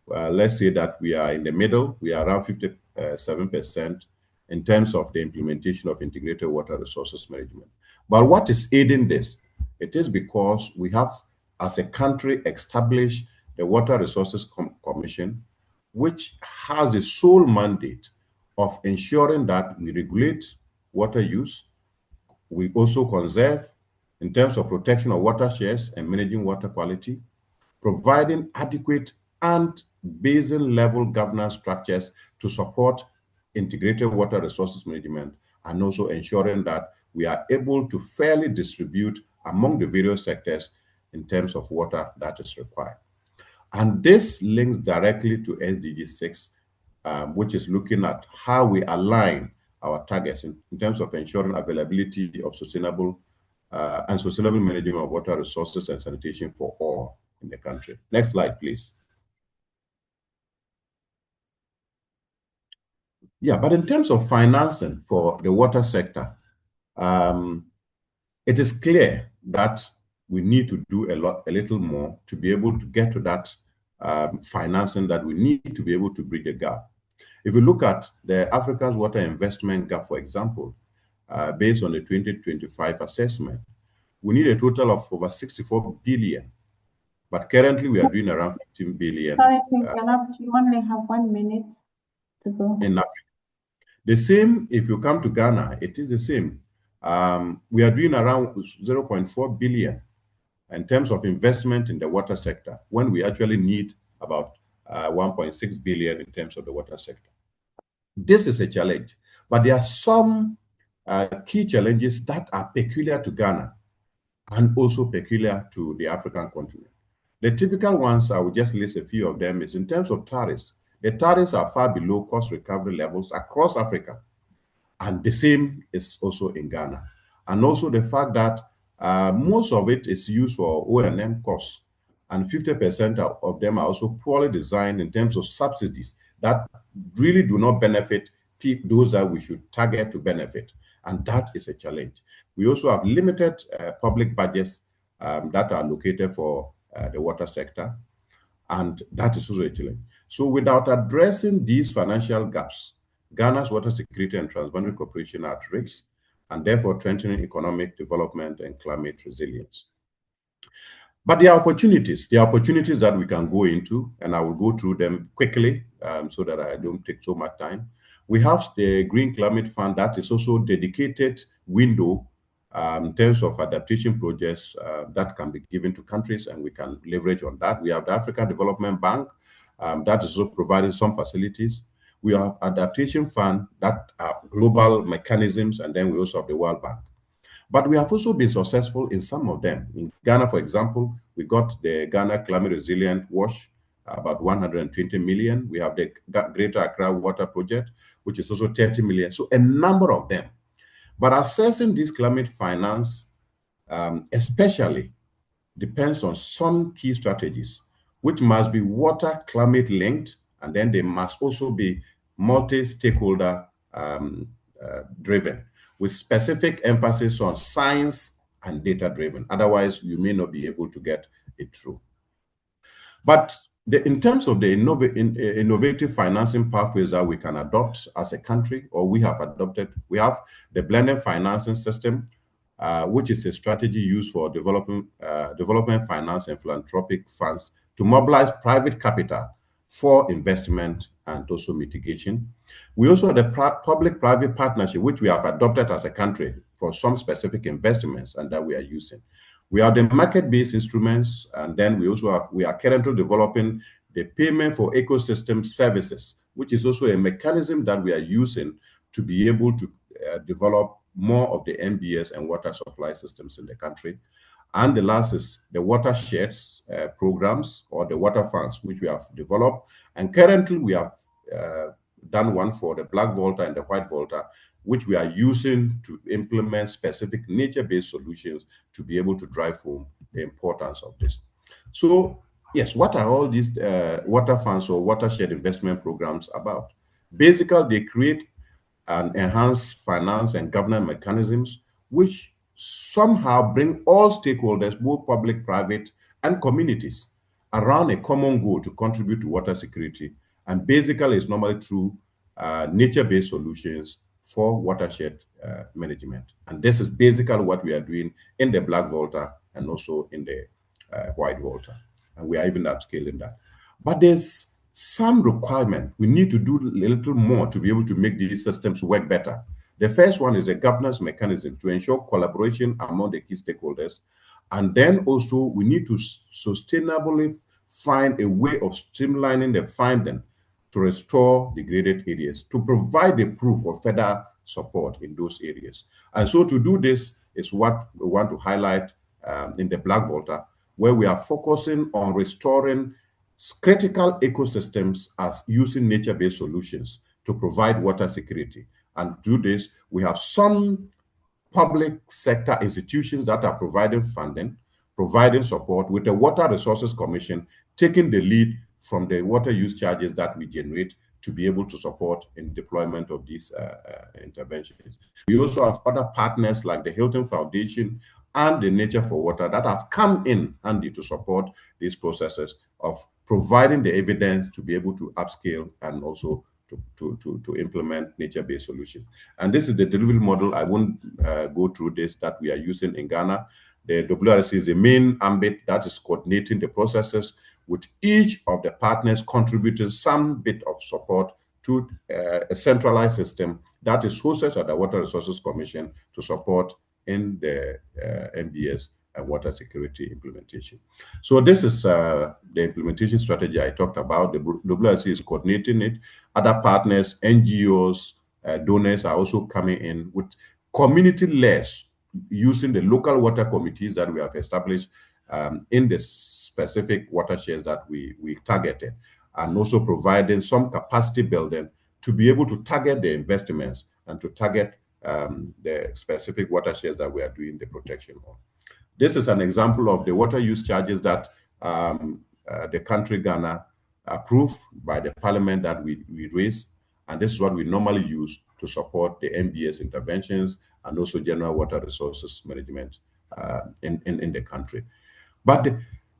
Let's say that we are in the middle. We are around 57% in terms of the implementation of integrated water resources management. But what is aiding this? It is because we have, as a country, established the Water Resources Commission, which has the sole mandate of ensuring that we regulate water use. We also conserve in terms of protection of watersheds and managing water quality, providing adequate and basin level governance structures to support integrated water resources management, and also ensuring that we are able to fairly distribute among the various sectors in terms of water that is required. And this links directly to SDG 6, which is looking at how we align our targets in terms of ensuring availability of sustainable and sustainable management of water resources and sanitation for all in the country. Next slide, please. Yeah, but in terms of financing for the water sector, it is clear that we need to do a little more to be able to get to that financing that we need to be able to bridge the gap. If you look at the Africa's water investment gap, for example, based on the 2025 assessment, we need a total of over 64 billion. But currently, we are doing around 15 billion. Sorry to interrupt. You only have 1 minute to go. In Africa. The same, if you come to Ghana, it is the same. We are doing around 0.4 billion in terms of investment in the water sector, when we actually need about 1.6 billion in terms of the water sector. This is a challenge, but there are some key challenges that are peculiar to Ghana and also peculiar to the African continent. The typical ones, I will just list a few of them, is in terms of tariffs. The tariffs are far below cost recovery levels across Africa. And the same is also in Ghana. And also the fact that most of it is used for O&M costs. And 50% of them are also poorly designed in terms of subsidies that really do not benefit those that we should target to benefit. And that is a challenge. We also have limited public budgets that are allocated for the water sector. And that is also a challenge. So without addressing these financial gaps, Ghana's water security and transboundary cooperation are at risk, and therefore strengthening economic development and climate resilience. But there are opportunities that we can go into, and I will go through them quickly so that I don't take so much time. We have the Green Climate Fund that is also dedicated window in terms of adaptation projects that can be given to countries, and we can leverage on that. We have the African Development Bank that is also providing some facilities. We have adaptation fund that are global mechanisms, and then we also have the World Bank. But we have also been successful in some of them. In Ghana, for example, we got the Ghana Climate Resilient Wash, about 120 million. We have the Greater Accra Water Project, which is also 30 million. So a number of them. But assessing this climate finance, especially, depends on some key strategies, which must be water climate linked, and then they must also be multi-stakeholder driven, with specific emphasis on science and data driven. Otherwise, you may not be able to get it through. But in terms of the innovative financing pathways that we can adopt as a country, or we have adopted, we have the blended financing system, which is a strategy used for development finance and philanthropic funds to mobilize private capital for investment and also mitigation. We also have the public-private partnership, which we have adopted as a country for some specific investments and that we are using. We have the market-based instruments, and then we are currently developing the payment for ecosystem services, which is also a mechanism that we are using to be able to develop more of the MBS and water supply systems in the country. And the last is the watersheds programs, or the water funds, which we have developed. And currently we have done one for the Black Volta and the White Volta, which we are using to implement specific nature-based solutions to be able to drive home the importance of this. So yes, what are all these water funds or watershed investment programs about? Basically, they create and enhance finance and governance mechanisms which somehow bring all stakeholders, both public, private, and communities, around a common goal to contribute to water security. And basically, it's normally through nature-based solutions for watershed management. And this is basically what we are doing in the Black Volta and also in the White Volta. And we are even upscaling that. But there's some requirement. We need to do a little more to be able to make these systems work better. The first one is a governance mechanism to ensure collaboration among the key stakeholders. And then also we need to sustainably find a way of streamlining the funding to restore degraded areas, to provide the proof of further support in those areas. And so to do this is what we want to highlight in the Black Volta, where we are focusing on restoring critical ecosystems as using nature-based solutions to provide water security. And to do this, we have some public sector institutions that are providing funding, providing support, with the Water Resources Commission taking the lead from the water use charges that we generate to be able to support in deployment of these interventions. We also have other partners like the Hilton Foundation and the Nature for Water that have come in handy to support these processes of providing the evidence to be able to upscale and also to implement nature-based solutions. And this is the delivery model. I won't go through this, that we are using in Ghana. The WRC is the main ambit that is coordinating the processes, with each of the partners contributing some bit of support to a centralized system that is hosted at the Water Resources Commission to support in the MBS and water security implementation. So this is the implementation strategy I talked about. The WRC is coordinating it. Other partners, NGOs, donors are also coming in with community-led, using the local water committees that we have established in the specific watersheds that we targeted, and also providing some capacity building to be able to target the investments and to target the specific watersheds that we are doing the protection on. This is an example of the water use charges that the country Ghana approved by the parliament that we raised, and this is what we normally use to support the MBS interventions and also general water resources management in the country. But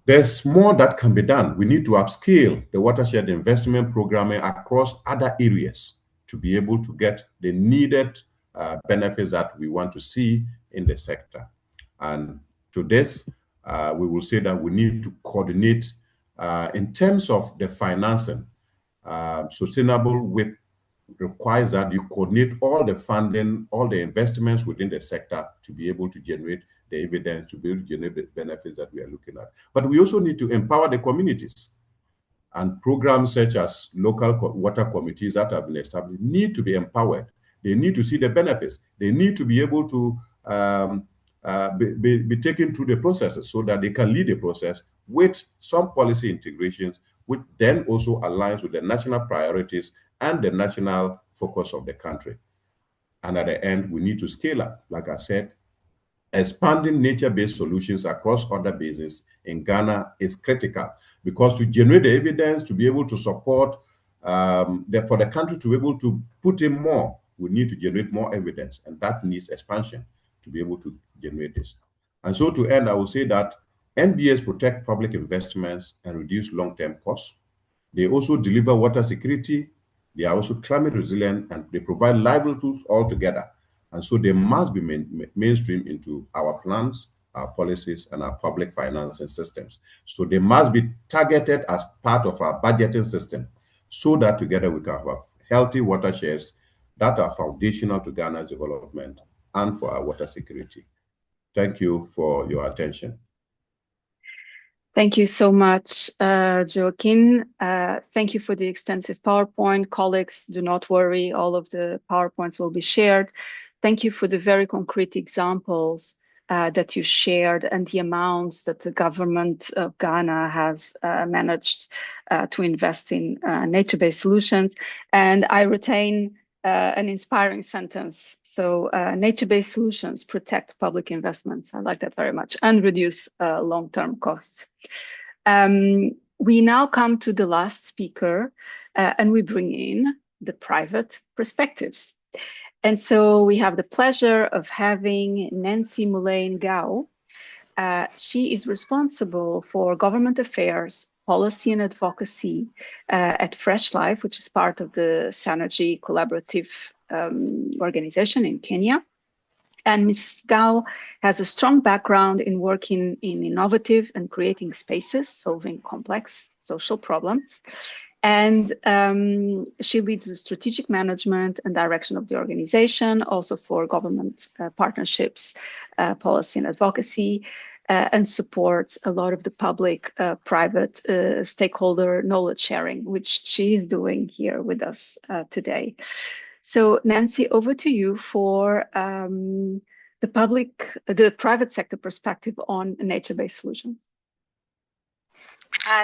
there's more that can be done. We need to upscale the watershed investment programming across other areas to be able to get the needed benefits that we want to see in the sector. And to this, we will say that we need to coordinate in terms of the financing. Sustainable WIP requires that you coordinate all the funding, all the investments within the sector to be able to generate the evidence, to be able to generate the benefits that we are looking at. But we also need to empower the communities, and programs such as local water committees that have been established need to be empowered. They need to see the benefits. They need to be able to be taken through the processes so that they can lead the process with some policy integrations, which then also aligns with the national priorities and the national focus of the country. And at the end, we need to scale up. Like I said, expanding nature-based solutions across other basins in Ghana is critical, because to generate the evidence, to be able to support, for the country to be able to put in more, we need to generate more evidence, and that needs expansion to be able to generate this. And so to end, I will say that NBS protect public investments and reduce long-term costs. They also deliver water security. They are also climate resilient, and they provide livelihoods altogether. And so they must be mainstream into our plans, our policies, and our public financing systems. So they must be targeted as part of our budgeting system, so that together we can have healthy watersheds that are foundational to Ghana's development and for our water security. Thank you for your attention. Thank you so much, Joachim. Thank you for the extensive PowerPoint. Colleagues, do not worry, all of the PowerPoints will be shared. Thank you for the very concrete examples that you shared and the amounts that the government of Ghana has managed to invest in nature-based solutions. And I retain an inspiring sentence. So nature-based solutions protect public investments. I like that very much, and reduce long-term costs. We now come to the last speaker, and we bring in the private perspectives. And so we have the pleasure of having Nancy Ngao. She is responsible for government affairs, policy and advocacy at Fresh Life, which is part of the Synergy Collaborative organization in Kenya. And Ms. Ngao has a strong background in working in innovative and creating spaces, solving complex social problems. And she leads the strategic management and direction of the organization, also for government partnerships, policy and advocacy, and supports a lot of the public-private stakeholder knowledge sharing, which she is doing here with us today. So Nancy, over to you for the private sector perspective on nature-based solutions.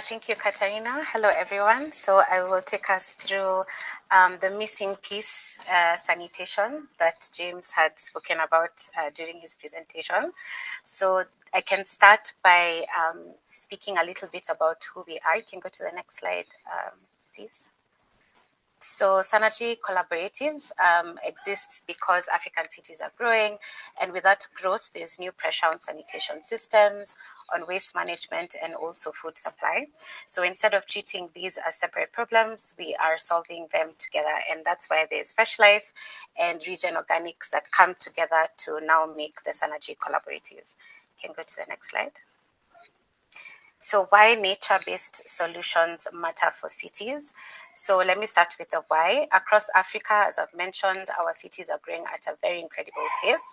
Thank you, Catarina. Hello, everyone. So I will take us through the missing piece, sanitation, that James had spoken about during his presentation. So I can start by speaking a little bit about who we are. You can go to the next slide, please. So Synergy Collaborative exists because African cities are growing, and with that growth, there's new pressure on sanitation systems, on waste management, and also food supply. So instead of treating these as separate problems, we are solving them together, and that's why there's Fresh Life and Regen Organics that come together to now make the Synergy Collaborative. You can go to the next slide. So why nature-based solutions matter for cities? So let me start with the why. Across Africa, as I've mentioned, our cities are growing at a very incredible pace,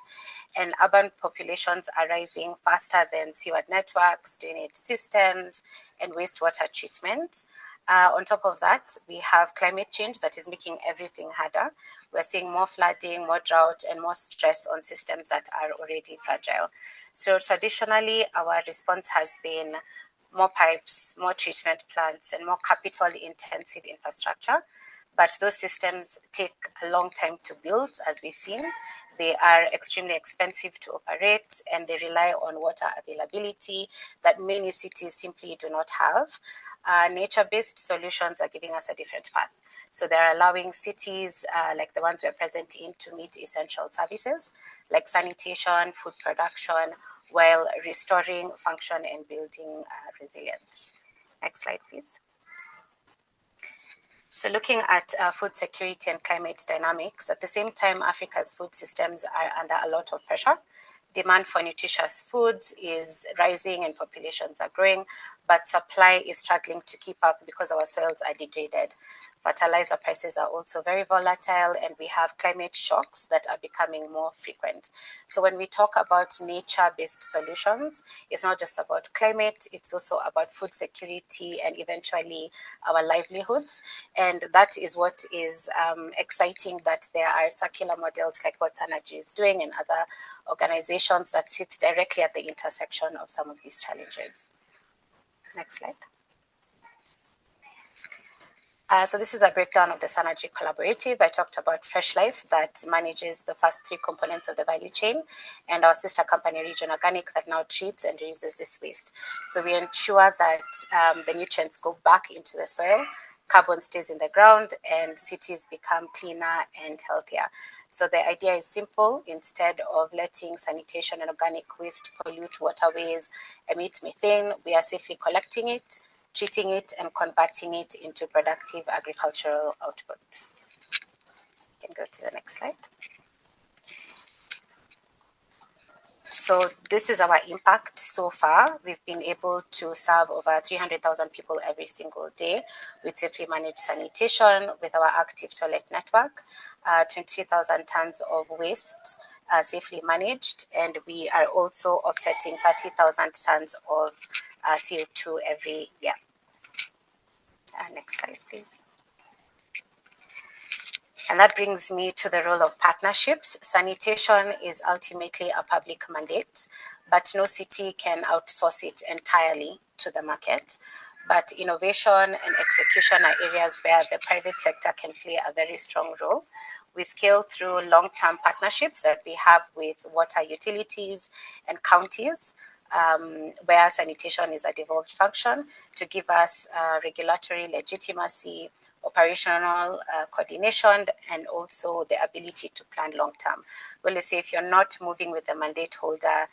and urban populations are rising faster than sewer networks, drainage systems, and wastewater treatment. On top of that, we have climate change that is making everything harder. We're seeing more flooding, more drought, and more stress on systems that are already fragile. So traditionally, our response has been more pipes, more treatment plants, and more capital-intensive infrastructure. But those systems take a long time to build, as we've seen. They are extremely expensive to operate, and they rely on water availability that many cities simply do not have. Nature-based solutions are giving us a different path. So they're allowing cities like the ones we're present in to meet essential services like sanitation, food production, while restoring function and building resilience. Next slide, please. So looking at food security and climate dynamics, at the same time, Africa's food systems are under a lot of pressure. Demand for nutritious foods is rising and populations are growing, but supply is struggling to keep up because our soils are degraded. Fertilizer prices are also very volatile, and we have climate shocks that are becoming more frequent. So when we talk about nature-based solutions, it's not just about climate, it's also about food security and eventually our livelihoods. And that is what is exciting, that there are circular models like what Synergy is doing and other organizations that sit directly at the intersection of some of these challenges. Next slide. So this is a breakdown of the Synergy Collaborative. I talked about Fresh Life that manages the first three components of the value chain, and our sister company, Regen Organic, that now treats and reuses this waste. So we ensure that the nutrients go back into the soil, carbon stays in the ground, and cities become cleaner and healthier. So the idea is simple. Instead of letting sanitation and organic waste pollute waterways, emit methane, we are safely collecting it, treating it, and converting it into productive agricultural outputs. You can go to the next slide. So this is our impact so far. We've been able to serve over 300,000 people every single day with safely managed sanitation with our active toilet network, 20,000 tons of waste safely managed, and we are also offsetting 30,000 tons of CO2 every year. Next slide, please. And that brings me to the role of partnerships. Sanitation is ultimately a public mandate, but no city can outsource it entirely to the market. But innovation and execution are areas where the private sector can play a very strong role. We scale through long-term partnerships that we have with water utilities and counties, where sanitation is a devolved function, to give us regulatory legitimacy, operational coordination, and also the ability to plan long-term. Well, let's say if you're not moving with the mandate holder,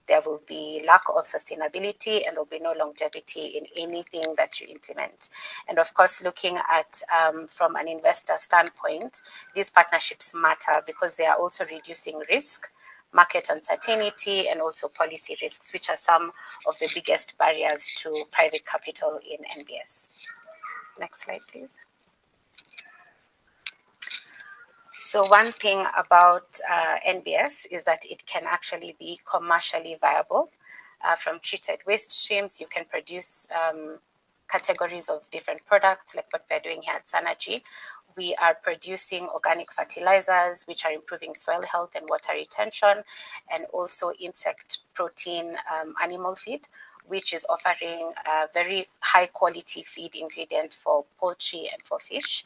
there will be lack of sustainability and there'll be no longevity in anything that you implement. And of course, looking at from an investor standpoint, these partnerships matter because they are also reducing risk, market uncertainty, and also policy risks, which are some of the biggest barriers to private capital in NBS. Next slide, please. So one thing about NBS is that it can actually be commercially viable. From treated waste streams, you can produce categories of different products, like what we're doing here at Synergy. We are producing organic fertilizers, which are improving soil health and water retention, and also insect protein animal feed, which is offering a very high quality feed ingredient for poultry and for fish.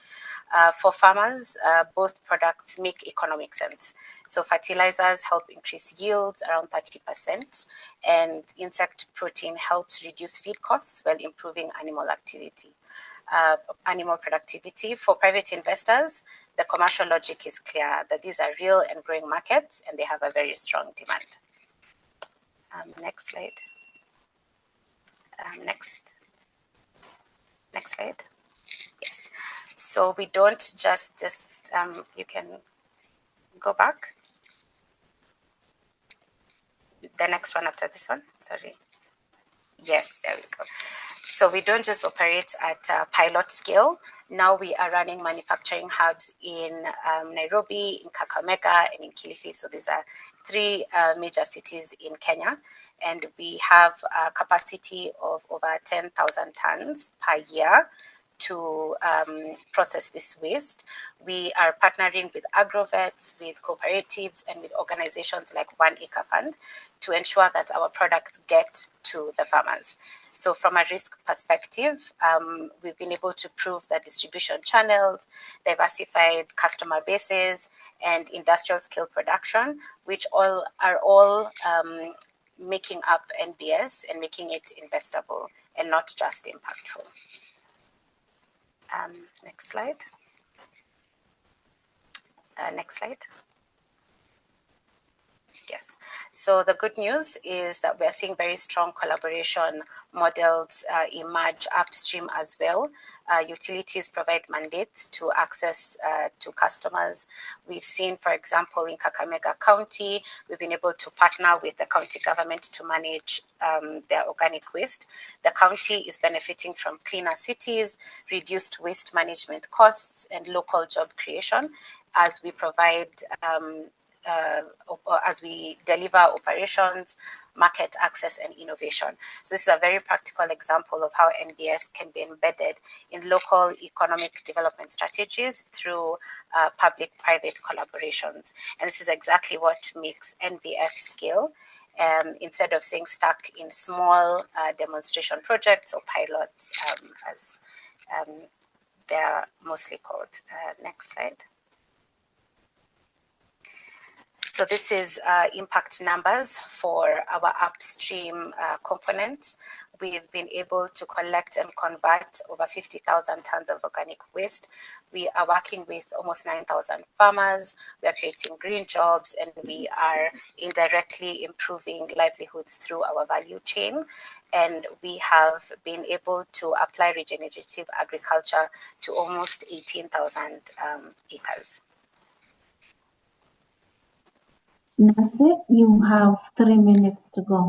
For farmers, both products make economic sense. So fertilizers help increase yields around 30%, and insect protein helps reduce feed costs while improving animal activity. animal productivity. For private investors, the commercial logic is clear that these are real and growing markets and they have a very strong demand. Next slide. Next slide. Yes. So we don't just you can go back. The next one after this one, sorry. Yes, there we go. So we don't just operate at pilot scale. Now we are running manufacturing hubs in Nairobi, in Kakamega, and in Kilifi. So these are three major cities in Kenya. And we have a capacity of over 10,000 tons per year to process this waste. We are partnering with agrovets, with cooperatives, and with organizations like One Acre Fund to ensure that our products get to the farmers. So from a risk perspective, we've been able to prove that distribution channels, diversified customer bases, and industrial scale production, which are all making up NBS and making it investable and not just impactful. Next slide. Next slide. Yes. So the good news is that we're seeing very strong collaboration models emerge upstream as well. Utilities provide mandates to access to customers. We've seen, for example, in Kakamega County, we've been able to partner with the county government to manage their organic waste. The county is benefiting from cleaner cities, reduced waste management costs, and local job creation as we provide as we deliver operations, market access, and innovation. So this is a very practical example of how NBS can be embedded in local economic development strategies through public-private collaborations. And this is exactly what makes NBS scale. Instead of staying stuck in small demonstration projects or pilots, as they're mostly called. Next slide. So this is impact numbers for our upstream components. We've been able to collect and convert over 50,000 tons of organic waste. We are working with almost 9,000 farmers. We are creating green jobs, and we are indirectly improving livelihoods through our value chain. And we have been able to apply regenerative agriculture to almost 18,000 acres. Nancy, you have 3 minutes to go.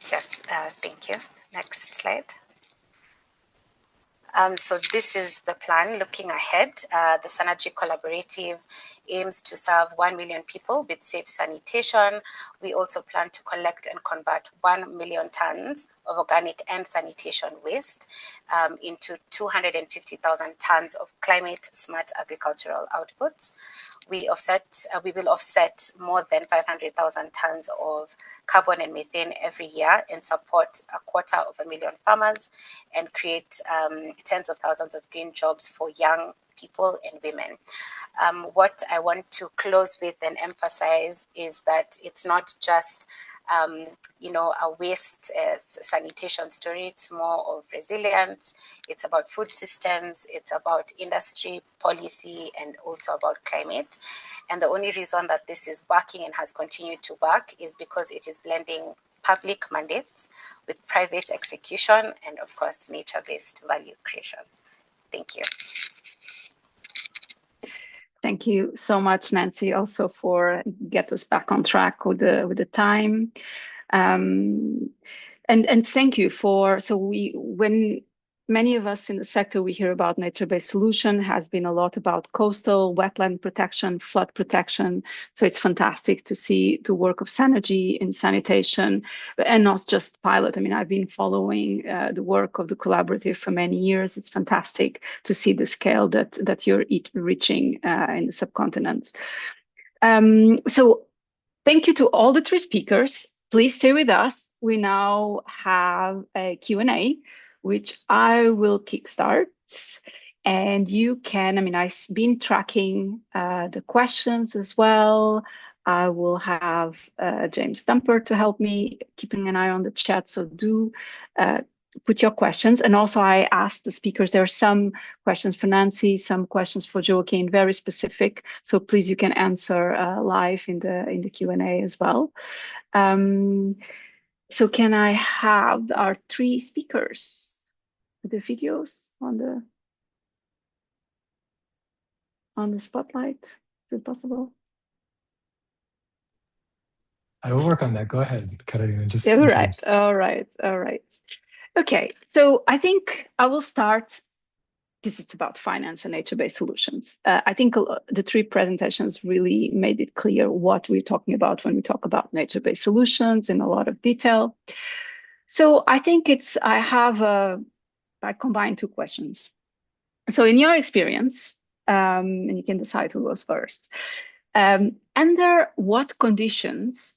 Yes, thank you. Next slide. So this is the plan looking ahead. The Synergy Collaborative aims to serve 1 million people with safe sanitation. We also plan to collect and convert 1 million tons of organic and sanitation waste into 250,000 tons of climate smart agricultural outputs. We will offset more than 500,000 tons of carbon and methane every year and support 250,000 farmers and create tens of thousands of green jobs for young people and women. What I want to close with and emphasize is that it's not just a waste sanitation story. It's more of resilience. It's about food systems. It's about industry policy and also about climate. And the only reason that this is working and has continued to work is because it is blending public mandates with private execution and, of course, nature-based value creation. Thank you. Thank you so much, Nancy, also for get us back on track with the time. And thank you for, when many of us in the sector, we hear about nature-based solution, has been a lot about coastal, wetland protection, flood protection. So it's fantastic to see the work of Synergy in sanitation and not just pilot. I mean, I've been following the work of the collaborative for many years. It's fantastic to see the scale that you're reaching in the subcontinent. So thank you to all the three speakers. Please stay with us. We now have a Q&A, which I will kickstart. And you can, I've been tracking the questions as well. I will have James Dumper to help me, keeping an eye on the chat. So do put your questions. And also I asked the speakers, there are some questions for Nancy, some questions for Joachim, very specific. So please, you can answer live in the Q&A as well. So can I have our 3 speakers, the videos on the spotlight? Is it possible? I will work on that. Go ahead, Catarina. Just All introduce. right. Okay, so I think I will start because it's about finance and nature-based solutions. I think the 3 presentations really made it clear what we're talking about when we talk about nature-based solutions in a lot of detail. So I think I combined 2 questions. So in your experience, and you can decide who goes first, under what conditions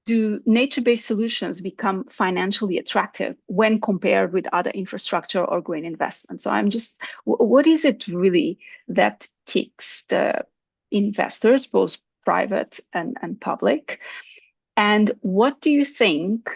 do nature-based solutions become financially attractive when compared with other infrastructure or green investments? So what is it really that ticks the investors, both private and public? And what do you think,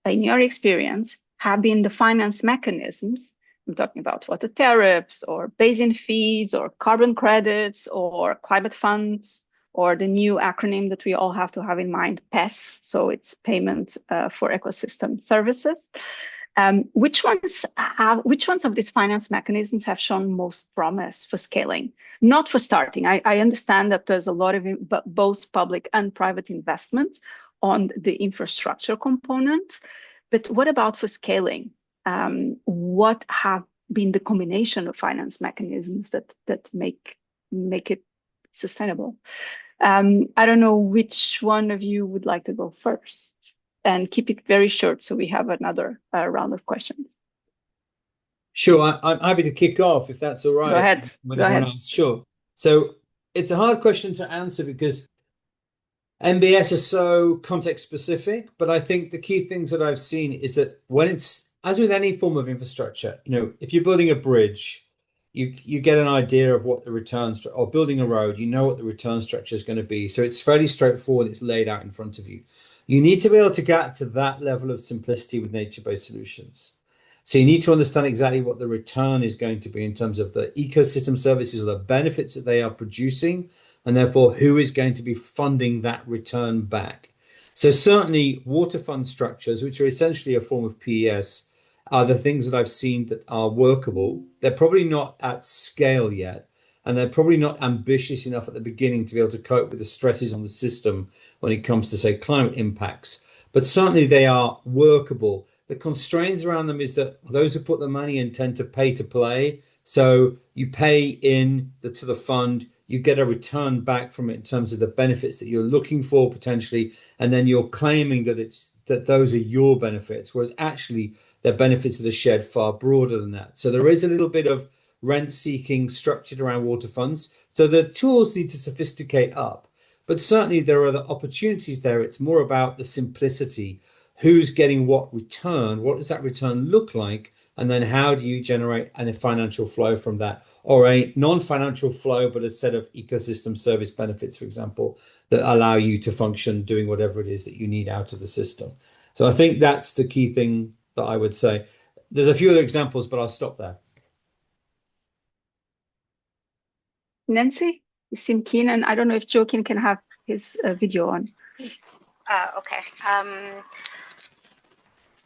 in your experience, have been the finance mechanisms? I'm talking about water tariffs or basin fees or carbon credits or climate funds, or the new acronym that we all have to have in mind, PES, so it's Payment for Ecosystem Services. Which ones of these finance mechanisms have shown most promise for scaling? Not for starting. I understand that there's a lot of both public and private investments on the infrastructure component, but what about for scaling? What have been the combination of finance mechanisms that make it sustainable? I don't know which one of you would like to go first, and keep it very short so we have another round of questions. Sure, I'm happy to kick off if that's all right. Go ahead. With everyone else. Sure. So it's a hard question to answer because NBS are so context specific, but I think the key things that I've seen is that when it's, as with any form of infrastructure, if you're building a bridge, you get an idea of what the returns, or building a road, you know what the return structure is going to be. So it's fairly straightforward. It's laid out in front of you. You need to be able to get to that level of simplicity with nature-based solutions. So you need to understand exactly what the return is going to be in terms of the ecosystem services or the benefits that they are producing, and therefore who is going to be funding that return back. So certainly water fund structures, which are essentially a form of PES, are the things that I've seen that are workable. They're probably not at scale yet, and they're probably not ambitious enough at the beginning to be able to cope with the stresses on the system when it comes to, say, climate impacts. But certainly they are workable. The constraints around them is that those who put the money in tend to pay to play. So you pay in to the fund, you get a return back from it in terms of the benefits that you're looking for potentially, and then you're claiming that those are your benefits, whereas actually their benefits that are shared far broader than that. So there is a little bit of rent seeking structured around water funds. So the tools need to sophisticate up, but certainly there are the opportunities there. It's more about the simplicity. Who's getting what return? What does that return look like? And then how do you generate a financial flow from that, or a non-financial flow, but a set of ecosystem service benefits, for example, that allow you to function doing whatever it is that you need out of the system. So I think that's the key thing that I would say. There's a few other examples, but I'll stop there. Nancy, you seem keen, and I don't know if Joachim can have his video on. Okay.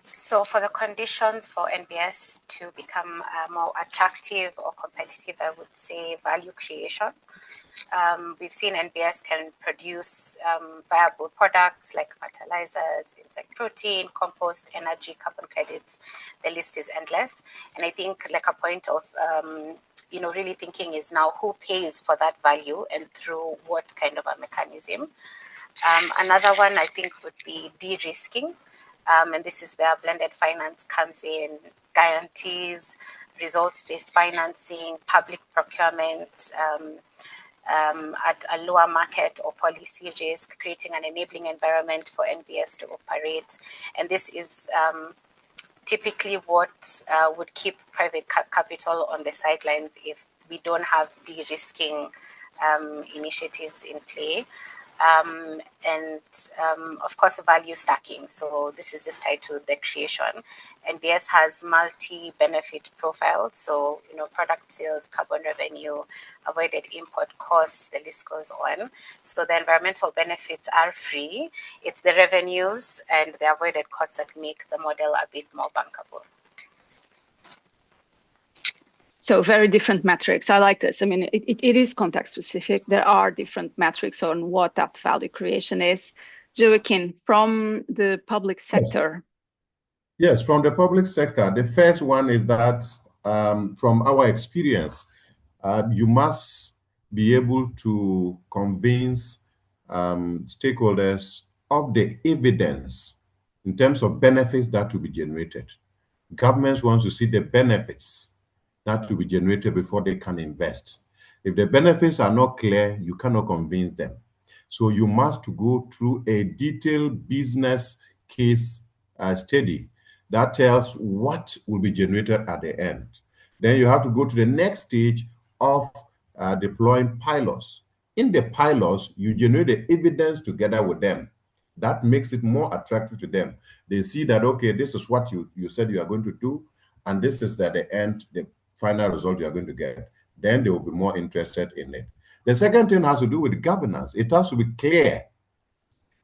So for the conditions for NBS to become more attractive or competitive, I would say value creation. We've seen NBS can produce viable products like fertilizers, insect protein, compost, energy, carbon credits. The list is endless. And I think like a point of really thinking is now who pays for that value and through what kind of a mechanism. Another one I think would be de-risking. And this is where blended finance comes in, guarantees, results-based financing, public procurement at a lower market or policy risk, creating an enabling environment for NBS to operate. And this is typically what would keep private capital on the sidelines if we don't have de-risking initiatives in play. and of course value stacking. So this is just tied to the creation. NBS has multi-benefit profiles, so product sales, carbon revenue, avoided import costs, the list goes on. So the environmental benefits are free. It's the revenues and the avoided costs that make the model a bit more bankable. So very different metrics. I like this. I mean, it is context specific. There are different metrics on what that value creation is. Joachim, from the public sector. Yes, from the public sector, the first one is that from our experience, you must be able to convince stakeholders of the evidence in terms of benefits that will be generated. Governments want to see the benefits that will be generated before they can invest. If the benefits are not clear, you cannot convince them. So you must go through a detailed business case study that tells what will be generated at the end. Then you have to go to the next stage of deploying pilots. In the pilots, you generate the evidence together with them. That makes it more attractive to them. They see that, okay, this is what you said you are going to do, and this is at the end, the final result you are going to get. Then they will be more interested in it. The second thing has to do with governance. It has to be clear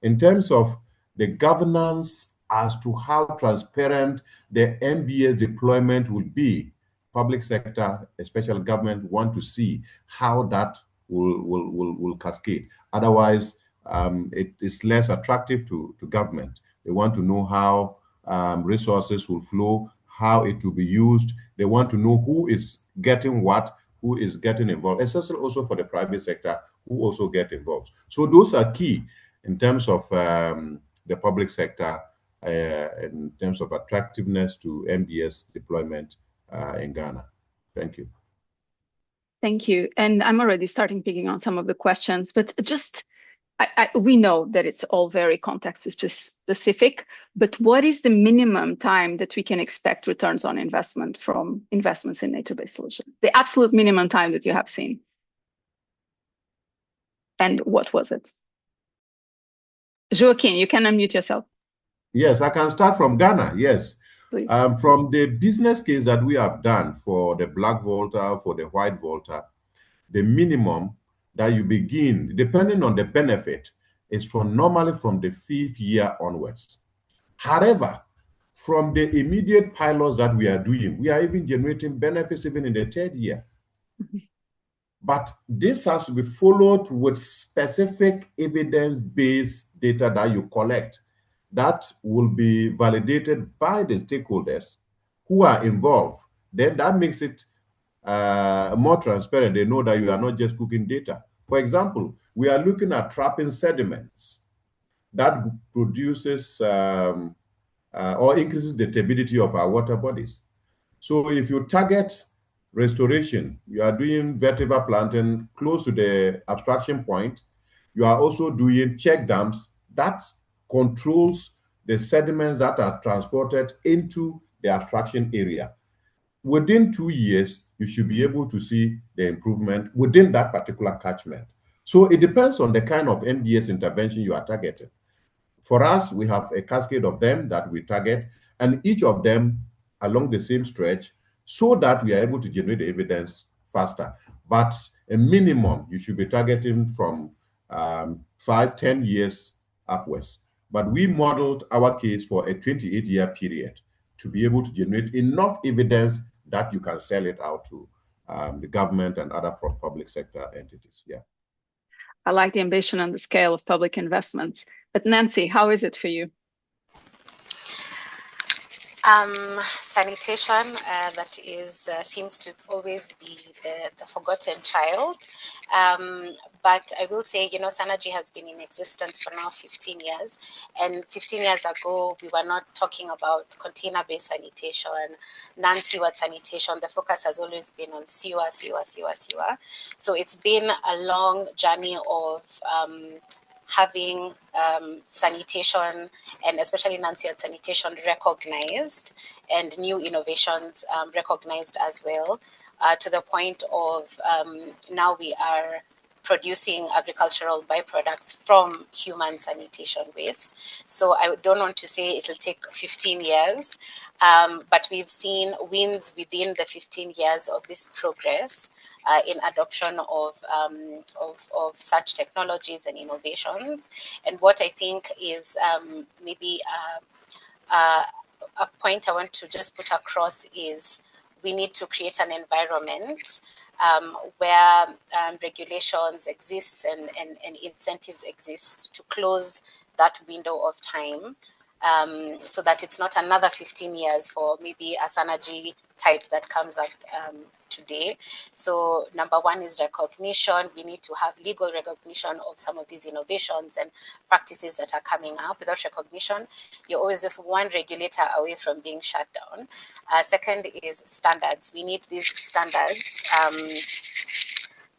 in terms of the governance as to how transparent the MBS deployment will be. Public sector, especially government, want to see how that will cascade. Otherwise, it is less attractive to government. They want to know how resources will flow, how it will be used. They want to know who is getting what, who is getting involved, especially also for the private sector, who also get involved. So those are key in terms of the public sector, in terms of attractiveness to MBS deployment in Ghana. Thank you. Thank you. And I'm already starting picking on some of the questions, but just we know that it's all very context specific, but what is the minimum time that we can expect returns on investment from investments in nature-based solutions? The absolute minimum time that you have seen? And what was it? Joachim, you can unmute yourself. Yes, I can start from Ghana, yes. Please. From the business case that we have done for the black Volta, for the white Volta, the minimum that you begin, depending on the benefit, is normally from the 5th year onwards. However, from the immediate pilots that we are doing, we are even generating benefits even in the 3rd year. Mm-hmm. But this has to be followed with specific evidence-based data that you collect that will be validated by the stakeholders who are involved. Then that makes it more transparent. They know that you are not just cooking data. For example, we are looking at trapping sediments that produces or increases the turbidity of our water bodies. So if you target restoration, you are doing vetiver planting close to the abstraction point, you are also doing check dams that controls the sediments that are transported into the abstraction area. Within 2 years, you should be able to see the improvement within that particular catchment. So it depends on the kind of MBS intervention you are targeting. For us, we have a cascade of them that we target, and each of them along the same stretch, so that we are able to generate the evidence faster. But a minimum, you should be targeting from 5-10 years upwards. But we modeled our case for a 28-year period to be able to generate enough evidence that you can sell it out to the government and other public sector entities. Yeah. I like the ambition and the scale of public investments. But Nancy, how is it for you? Sanitation, that is seems to always be the forgotten child. But I will say, Sanergy has been in existence for now 15 years. And 15 years ago, we were not talking about container-based sanitation, non-sewer sanitation. The focus has always been on sewer. So it's been a long journey of having sanitation, and especially non-sewer sanitation, recognized, and new innovations recognized as well, to the point of now we are producing agricultural byproducts from human sanitation waste. So I don't want to say it'll take 15 years, but we've seen wins within the 15 years of this progress in adoption of such technologies and innovations. And what I think is maybe a point I want to just put across is we need to create an environment where regulations exist and incentives exist to close that window of time, so that it's not another 15 years for maybe a Synergy type that comes up today. So number one is recognition. We need to have legal recognition of some of these innovations and practices that are coming up. Without recognition, you're always just one regulator away from being shut down. Second is standards. We need these standards.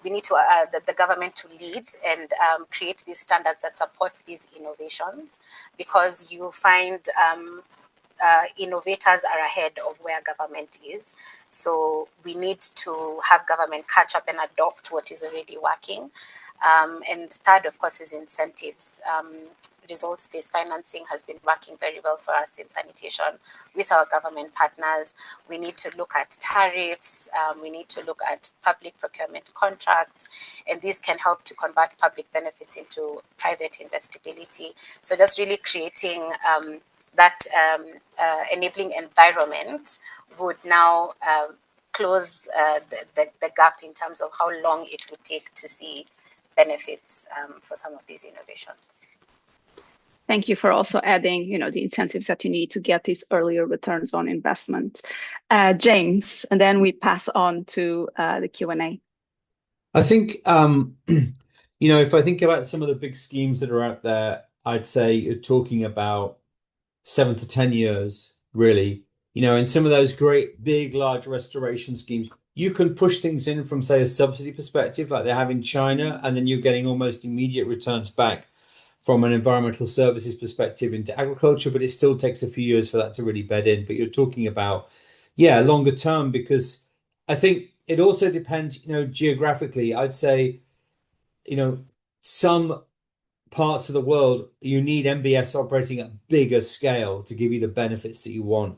We need to the government to lead and create these standards that support these innovations, because you find innovators are ahead of where government is. So we need to have government catch up and adopt what is already working. And third, of course, is incentives. Results-based financing has been working very well for us in sanitation with our government partners. We need to look at tariffs. We need to look at public procurement contracts, and these can help to convert public benefits into private investability. So just really creating that enabling environment would now close the gap in terms of how long it would take to see benefits for some of these innovations. Thank you for also adding, the incentives that you need to get these earlier returns on investment. James, and then we pass on to the Q&A. I think, if I think about some of the big schemes that are out there, I'd say you're talking about 7 to 10 years, really. In some of those great, big, large restoration schemes, you can push things in from, say, a subsidy perspective, like they have in China, and then you're getting almost immediate returns back from an environmental services perspective into agriculture, but it still takes a few years for that to really bed in. But you're talking about, longer term, because I think it also depends, geographically. I'd say, some parts of the world, you need MBS operating at bigger scale to give you the benefits that you want.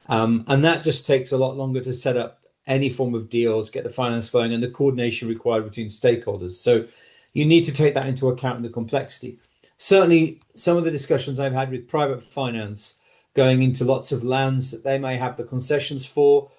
And that just takes a lot longer to set up any form of deals, get the finance flowing, and the coordination required between stakeholders. So you need to take that into account in the complexity. Certainly, some of the discussions I've had with private finance going into lots of lands that they may have the concessions for,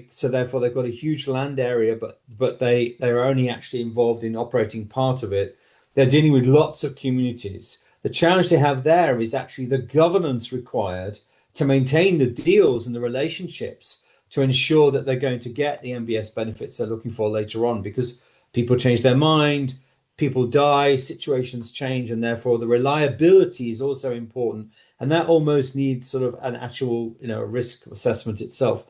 so therefore they've got a huge land area, but they're only actually involved in operating part of it. They're dealing with lots of communities. The challenge they have there is actually the governance required to maintain the deals and the relationships to ensure that they're going to get the MBS benefits they're looking for later on, because people change their mind, people die, situations change, and therefore the reliability is also important. And that almost needs sort of an actual, risk assessment itself.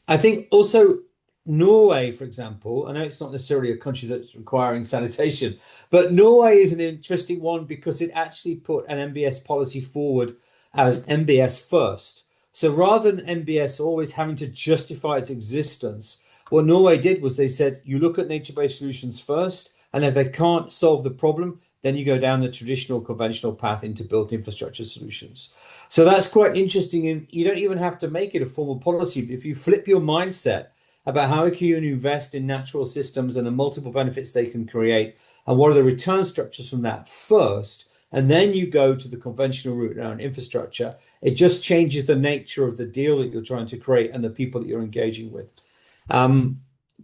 I think also Norway, for example, I know it's not necessarily a country that's requiring sanitation, but Norway is an interesting one because it actually put an MBS policy forward as MBS first. So rather than MBS always having to justify its existence, what Norway did was they said, you look at nature-based solutions first, and if they can't solve the problem, then you go down the traditional conventional path into built infrastructure solutions. So that's quite interesting. And you don't even have to make it a formal policy. But if you flip your mindset about how can you invest in natural systems and the multiple benefits they can create, and what are the return structures from that first, and then you go to the conventional route around infrastructure, it just changes the nature of the deal that you're trying to create and the people that you're engaging with.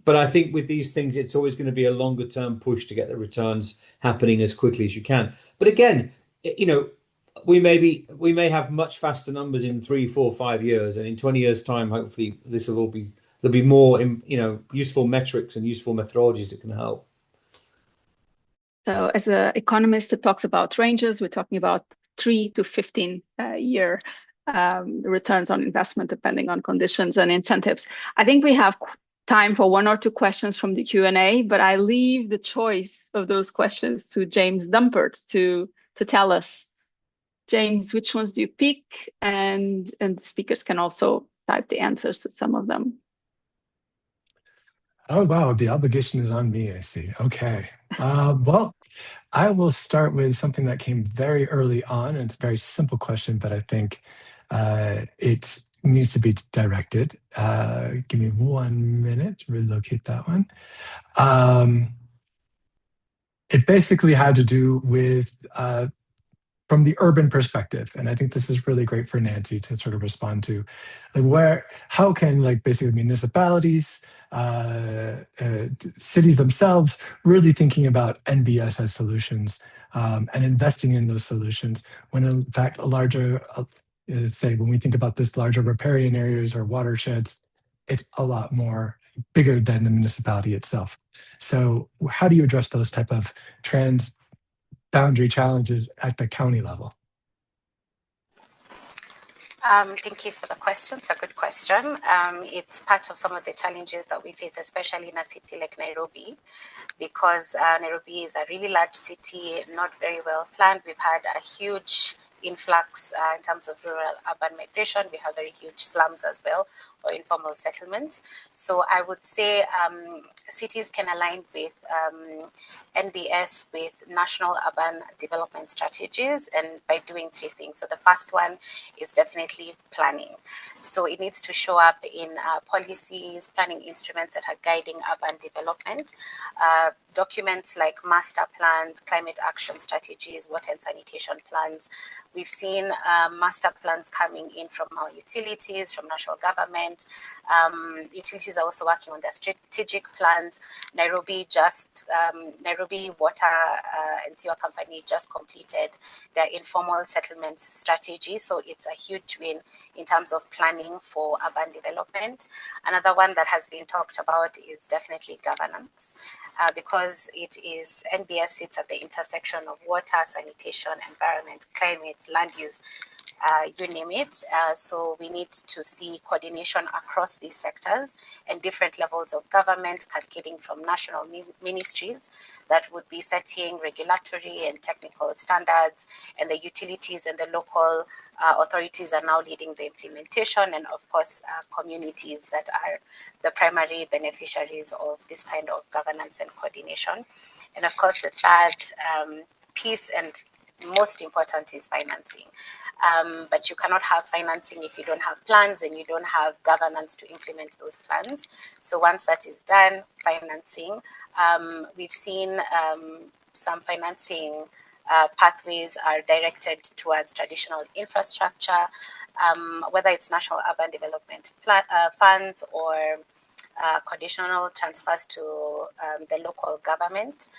But I think with these things, it's always going to be a longer term push to get the returns happening as quickly as you can. But again, we may have much faster numbers in 3, 4, 5 years, and in 20 years' time, hopefully, there'll be more, useful metrics and useful methodologies that can help. So, as an economist who talks about ranges, we're talking about 3 to 15 year returns on investment, depending on conditions and incentives. I think we have time for 1 or 2 questions from the Q&A, but I leave the choice of those questions to James Dumpert to tell us. James, which ones do you pick? And the speakers can also type the answers to some of them. Oh, wow. The obligation is on me, I see. Okay. Well, I will start with something that came very early on, and it's a very simple question, but I think it needs to be directed. Give me 1 minute to relocate that one. It basically had to do with from the urban perspective, and I think this is really great for Nancy to sort of respond to, like how can like basically municipalities, cities themselves really thinking about NBS as solutions and investing in those solutions when in fact a larger, say when we think about this larger riparian areas or watersheds, it's a lot more bigger than the municipality itself. So how do you address those type of boundary challenges at the county level? Thank you for the question. It's a good question. It's part of some of the challenges that we face, especially in a city like Nairobi, because Nairobi is a really large city, not very well planned. We've had a huge influx in terms of rural urban migration. We have very huge slums as well, or informal settlements. So I would say cities can align with NBS with national urban development strategies, and by doing three things. So the first one is definitely planning. So it needs to show up in policies, planning instruments that are guiding urban development, documents like master plans, climate action strategies, water and sanitation plans. We've seen master plans coming in from our utilities, from national government. Utilities are also working on their strategic plans. Nairobi Water and Sewer Company just completed their informal settlements strategy. So it's a huge win in terms of planning for urban development. Another one that has been talked about is definitely governance. Because it is NBS sits at the intersection of water, sanitation, environment, climate, land use, you name it. So we need to see coordination across these sectors and different levels of government cascading from national ministries that would be setting regulatory and technical standards, and the utilities and the local authorities are now leading the implementation, and of course communities that are the primary beneficiaries of this kind of governance and coordination. And of course the third piece and most important is financing. But you cannot have financing if you don't have plans and you don't have governance to implement those plans. So once that is done, financing, we've seen some financing pathways are directed towards traditional infrastructure, whether it's national urban development funds or conditional transfers to the local government.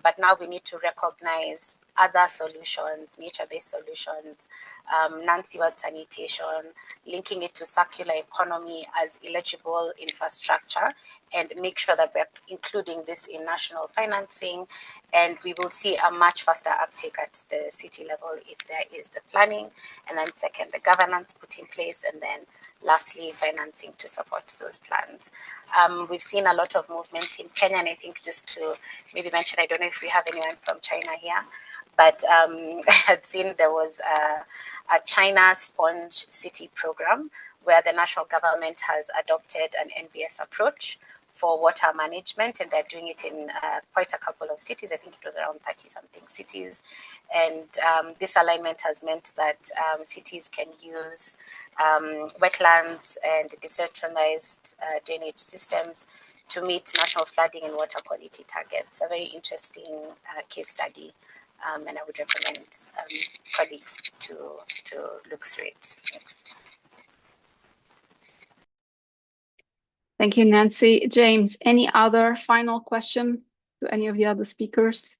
But now we need to recognize other solutions, nature-based solutions, non-sewer sanitation, linking it to circular economy as eligible infrastructure, and make sure that we're including this in national financing. And we will see a much faster uptake at the city level if there is the planning, and then second, the governance put in place, and then lastly, financing to support those plans. We've seen a lot of movement in Kenya, and I think just to maybe mention, I don't know if we have anyone from China here, but I had seen there was a China Sponge City program where the national government has adopted an NBS approach for water management, and they're doing it in quite a couple of cities. I think it was around 30-something cities. And this alignment has meant that cities can use wetlands and decentralized drainage systems to meet national flooding and water quality targets. A very interesting case study. And I would recommend colleagues to look through it. Thanks. Thank you, Nancy. James, any other final question to any of the other speakers?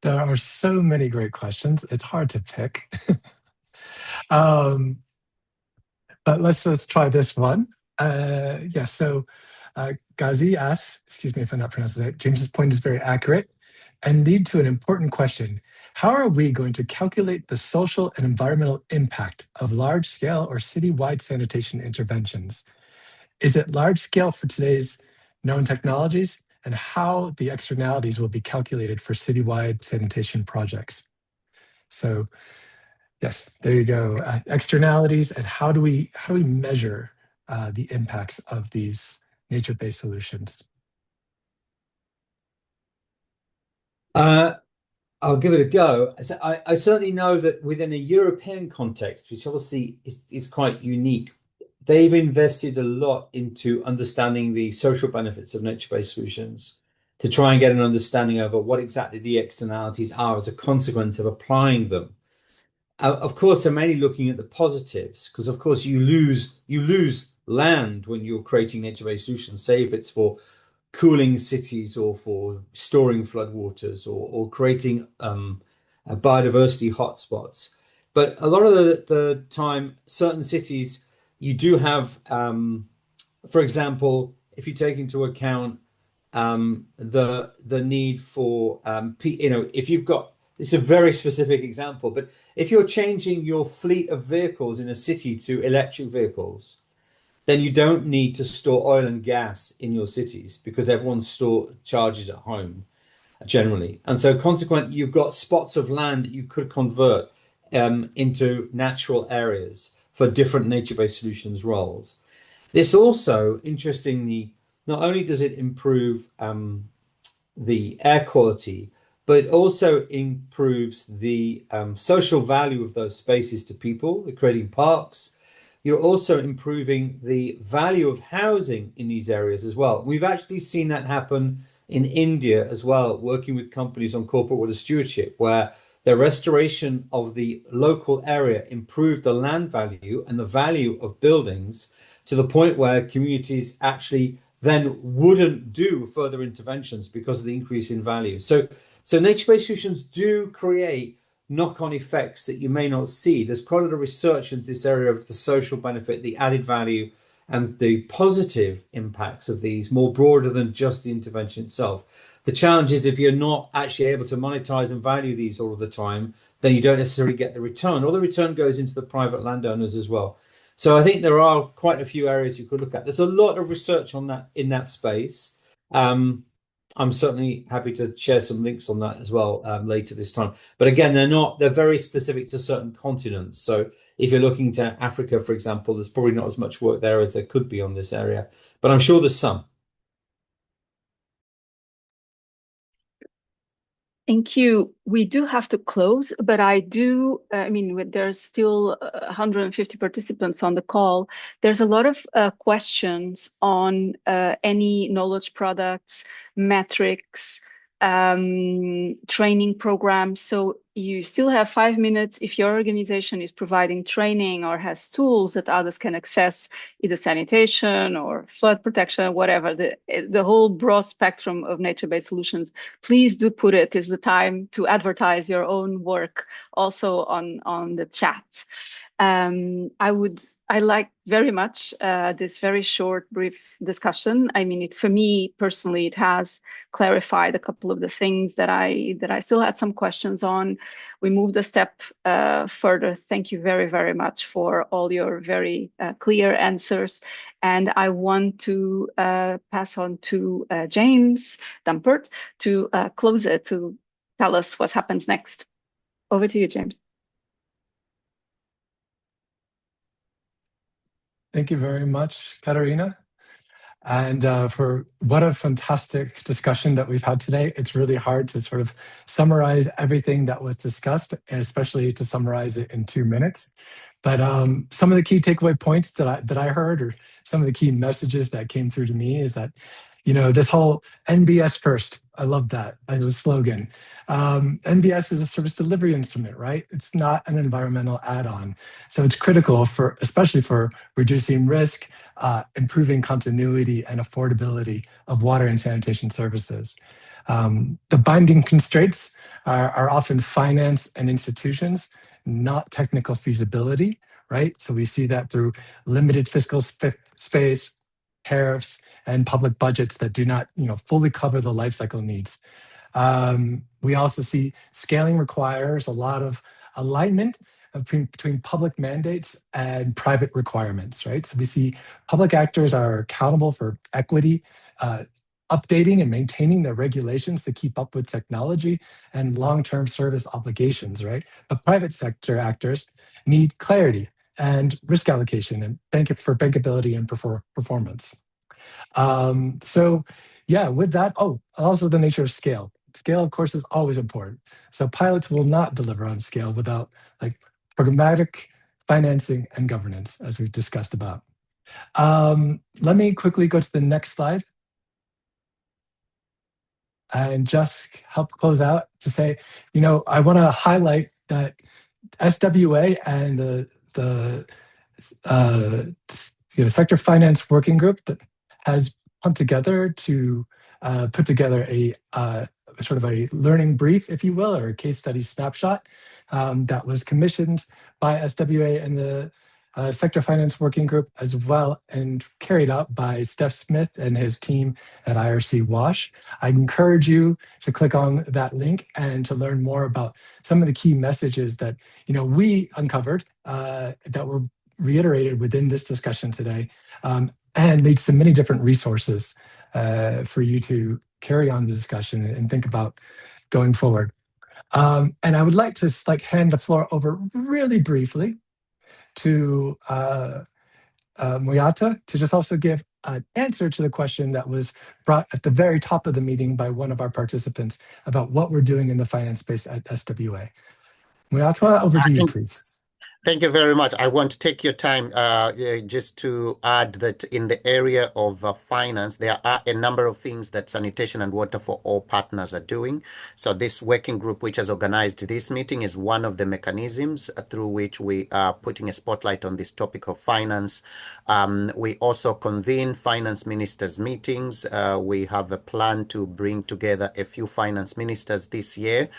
There are so many great questions. It's hard to pick. But let's just try this one. So Ghazi asks, excuse me if I'm not pronouncing it, James's point is very accurate and lead to an important question. How are we going to calculate the social and environmental impact of large-scale or city-wide sanitation interventions? Is it large-scale for today's known technologies, and how the externalities will be calculated for citywide sanitation projects? So Yes, there you go. Externalities, and how do we measure the impacts of these nature-based solutions? I'll give it a go. So I certainly know that within a European context, which obviously is quite unique, they've invested a lot into understanding the social benefits of nature-based solutions to try and get an understanding over what exactly the externalities are as a consequence of applying them. Of course, they're mainly looking at the positives, because of course you lose land when you're creating nature-based solutions, say if it's for cooling cities or for storing floodwaters or creating biodiversity hotspots. But a lot of the time, certain cities, you do have, for example, if you take into account the need for, if you've got, it's a very specific example, but if you're changing your fleet of vehicles in a city to electric vehicles, then you don't need to store oil and gas in your cities because everyone charges at home generally. And so consequently, you've got spots of land that you could convert into natural areas for different nature-based solutions roles. This also, interestingly, not only does it improve the air quality, but it also improves the social value of those spaces to people, creating parks. You're also improving the value of housing in these areas as well. We've actually seen that happen in India as well, working with companies on corporate water stewardship, where the restoration of the local area improved the land value and the value of buildings to the point where communities actually then wouldn't do further interventions because of the increase in value. So nature-based solutions do create knock-on effects that you may not see. There's quite a lot of research into this area of the social benefit, the added value, and the positive impacts of these more broader than just the intervention itself. The challenge is if you're not actually able to monetize and value these all of the time, then you don't necessarily get the return, or the return goes into the private landowners as well. So I think there are quite a few areas you could look at. There's a lot of research on that in that space. I'm certainly happy to share some links on that as well later this time. But again, they're very specific to certain continents. So if you're looking to Africa, for example, there's probably not as much work there as there could be on this area, but I'm sure there's some. Thank you. We do have to close, but there's still 150 participants on the call. There's a lot of questions on any knowledge products, metrics, training programs. So you still have 5 minutes. If your organization is providing training or has tools that others can access, either sanitation or flood protection, whatever, the whole broad spectrum of nature-based solutions, please do put it. It's the time to advertise your own work also on the chat. I like very much this very short, brief discussion. I mean, for me personally, it has clarified a couple of the things that I still had some questions on. We moved a step further. Thank you very, very much for all your very clear answers. And I want to pass on to James Dumpert to close it, to tell us what happens next. Over to you, James. Thank you very much, Catarina. And for what a fantastic discussion that we've had today. It's really hard to sort of summarize everything that was discussed, especially to summarize it in 2 minutes. But some of the key takeaway points that I heard, or some of the key messages that came through to me, is that, you know, this whole NBS first, I love that as a slogan. NBS is a service delivery instrument, right? It's not an environmental add-on. So it's critical for, especially for reducing risk, improving continuity and affordability of water and sanitation services. The binding constraints are often finance and institutions, not technical feasibility, right? So we see that through limited fiscal space, tariffs, and public budgets that do not, fully cover the life cycle needs. We also see scaling requires a lot of alignment between public mandates and private requirements, right? So we see public actors are accountable for equity, updating and maintaining their regulations to keep up with technology and long-term service obligations, right? But private sector actors need clarity and risk allocation and bankability and performance. So yeah, with that, also the nature of scale. Scale, of course, is always important. So pilots will not deliver on scale without like programmatic financing and governance, as we've discussed about. Let me quickly go to the next slide and just help close out to say, I want to highlight that SWA and the sector finance working group that has come together to put together a sort of a learning brief, if you will, or a case study snapshot that was commissioned by SWA and the Sector Finance Working Group as well, and carried out by Steph Smith and his team at IRC WASH. I encourage you to click on that link and to learn more about some of the key messages that we uncovered that were reiterated within this discussion today, and leads to many different resources for you to carry on the discussion and think about going forward. And I would like to hand the floor over really briefly to Muyatwa to just also give an answer to the question that was brought at the very top of the meeting by one of our participants about what we're doing in the finance space at SWA. Muyatwa, over to you, please. Thank you very much. I want to take your time just to add that in the area of finance, there are a number of things that Sanitation and Water for All partners are doing. So this working group, which has organized this meeting, is one of the mechanisms through which we are putting a spotlight on this topic of finance. We also convene finance ministers meetings. We have a plan to bring together a few finance ministers this year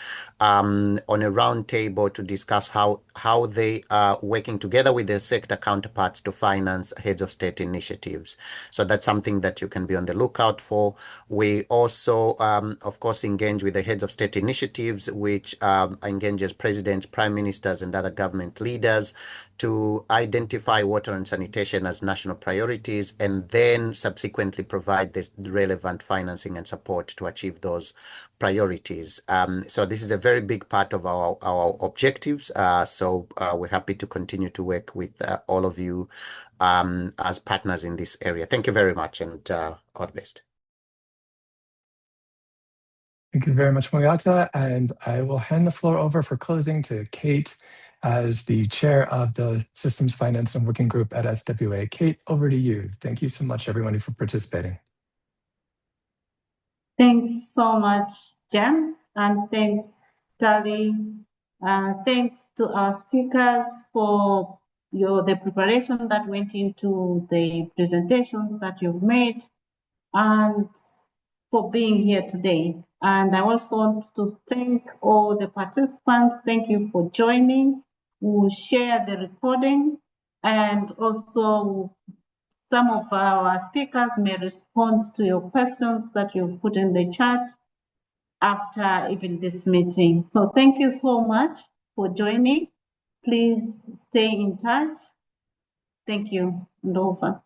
on a round table to discuss how they are working together with their sector counterparts to finance heads of state initiatives. So that's something that you can be on the lookout for. We also, of course, engage with the heads of state initiatives, which engages presidents, prime ministers, and other government leaders to identify water and sanitation as national priorities, and then subsequently provide the relevant financing and support to achieve those priorities. So this is a very big part of our objectives. So we're happy to continue to work with all of you as partners in this area. Thank you very much, and all the best. Thank you very much, Muyatwa. And I will hand the floor over for closing to Kate as the chair of the Systems Finance and Working Group at SWA. Kate, over to you. Thank you so much, everybody, for participating. Thanks so much, James, and thanks, Sally. Thanks to our speakers for the preparation that went into the presentations that you've made, and for being here today. And I also want to thank all the participants. Thank you for joining. We'll share the recording, and also some of our speakers may respond to your questions that you've put in the chat after even this meeting. So thank you so much for joining. Please stay in touch. Thank you, and over.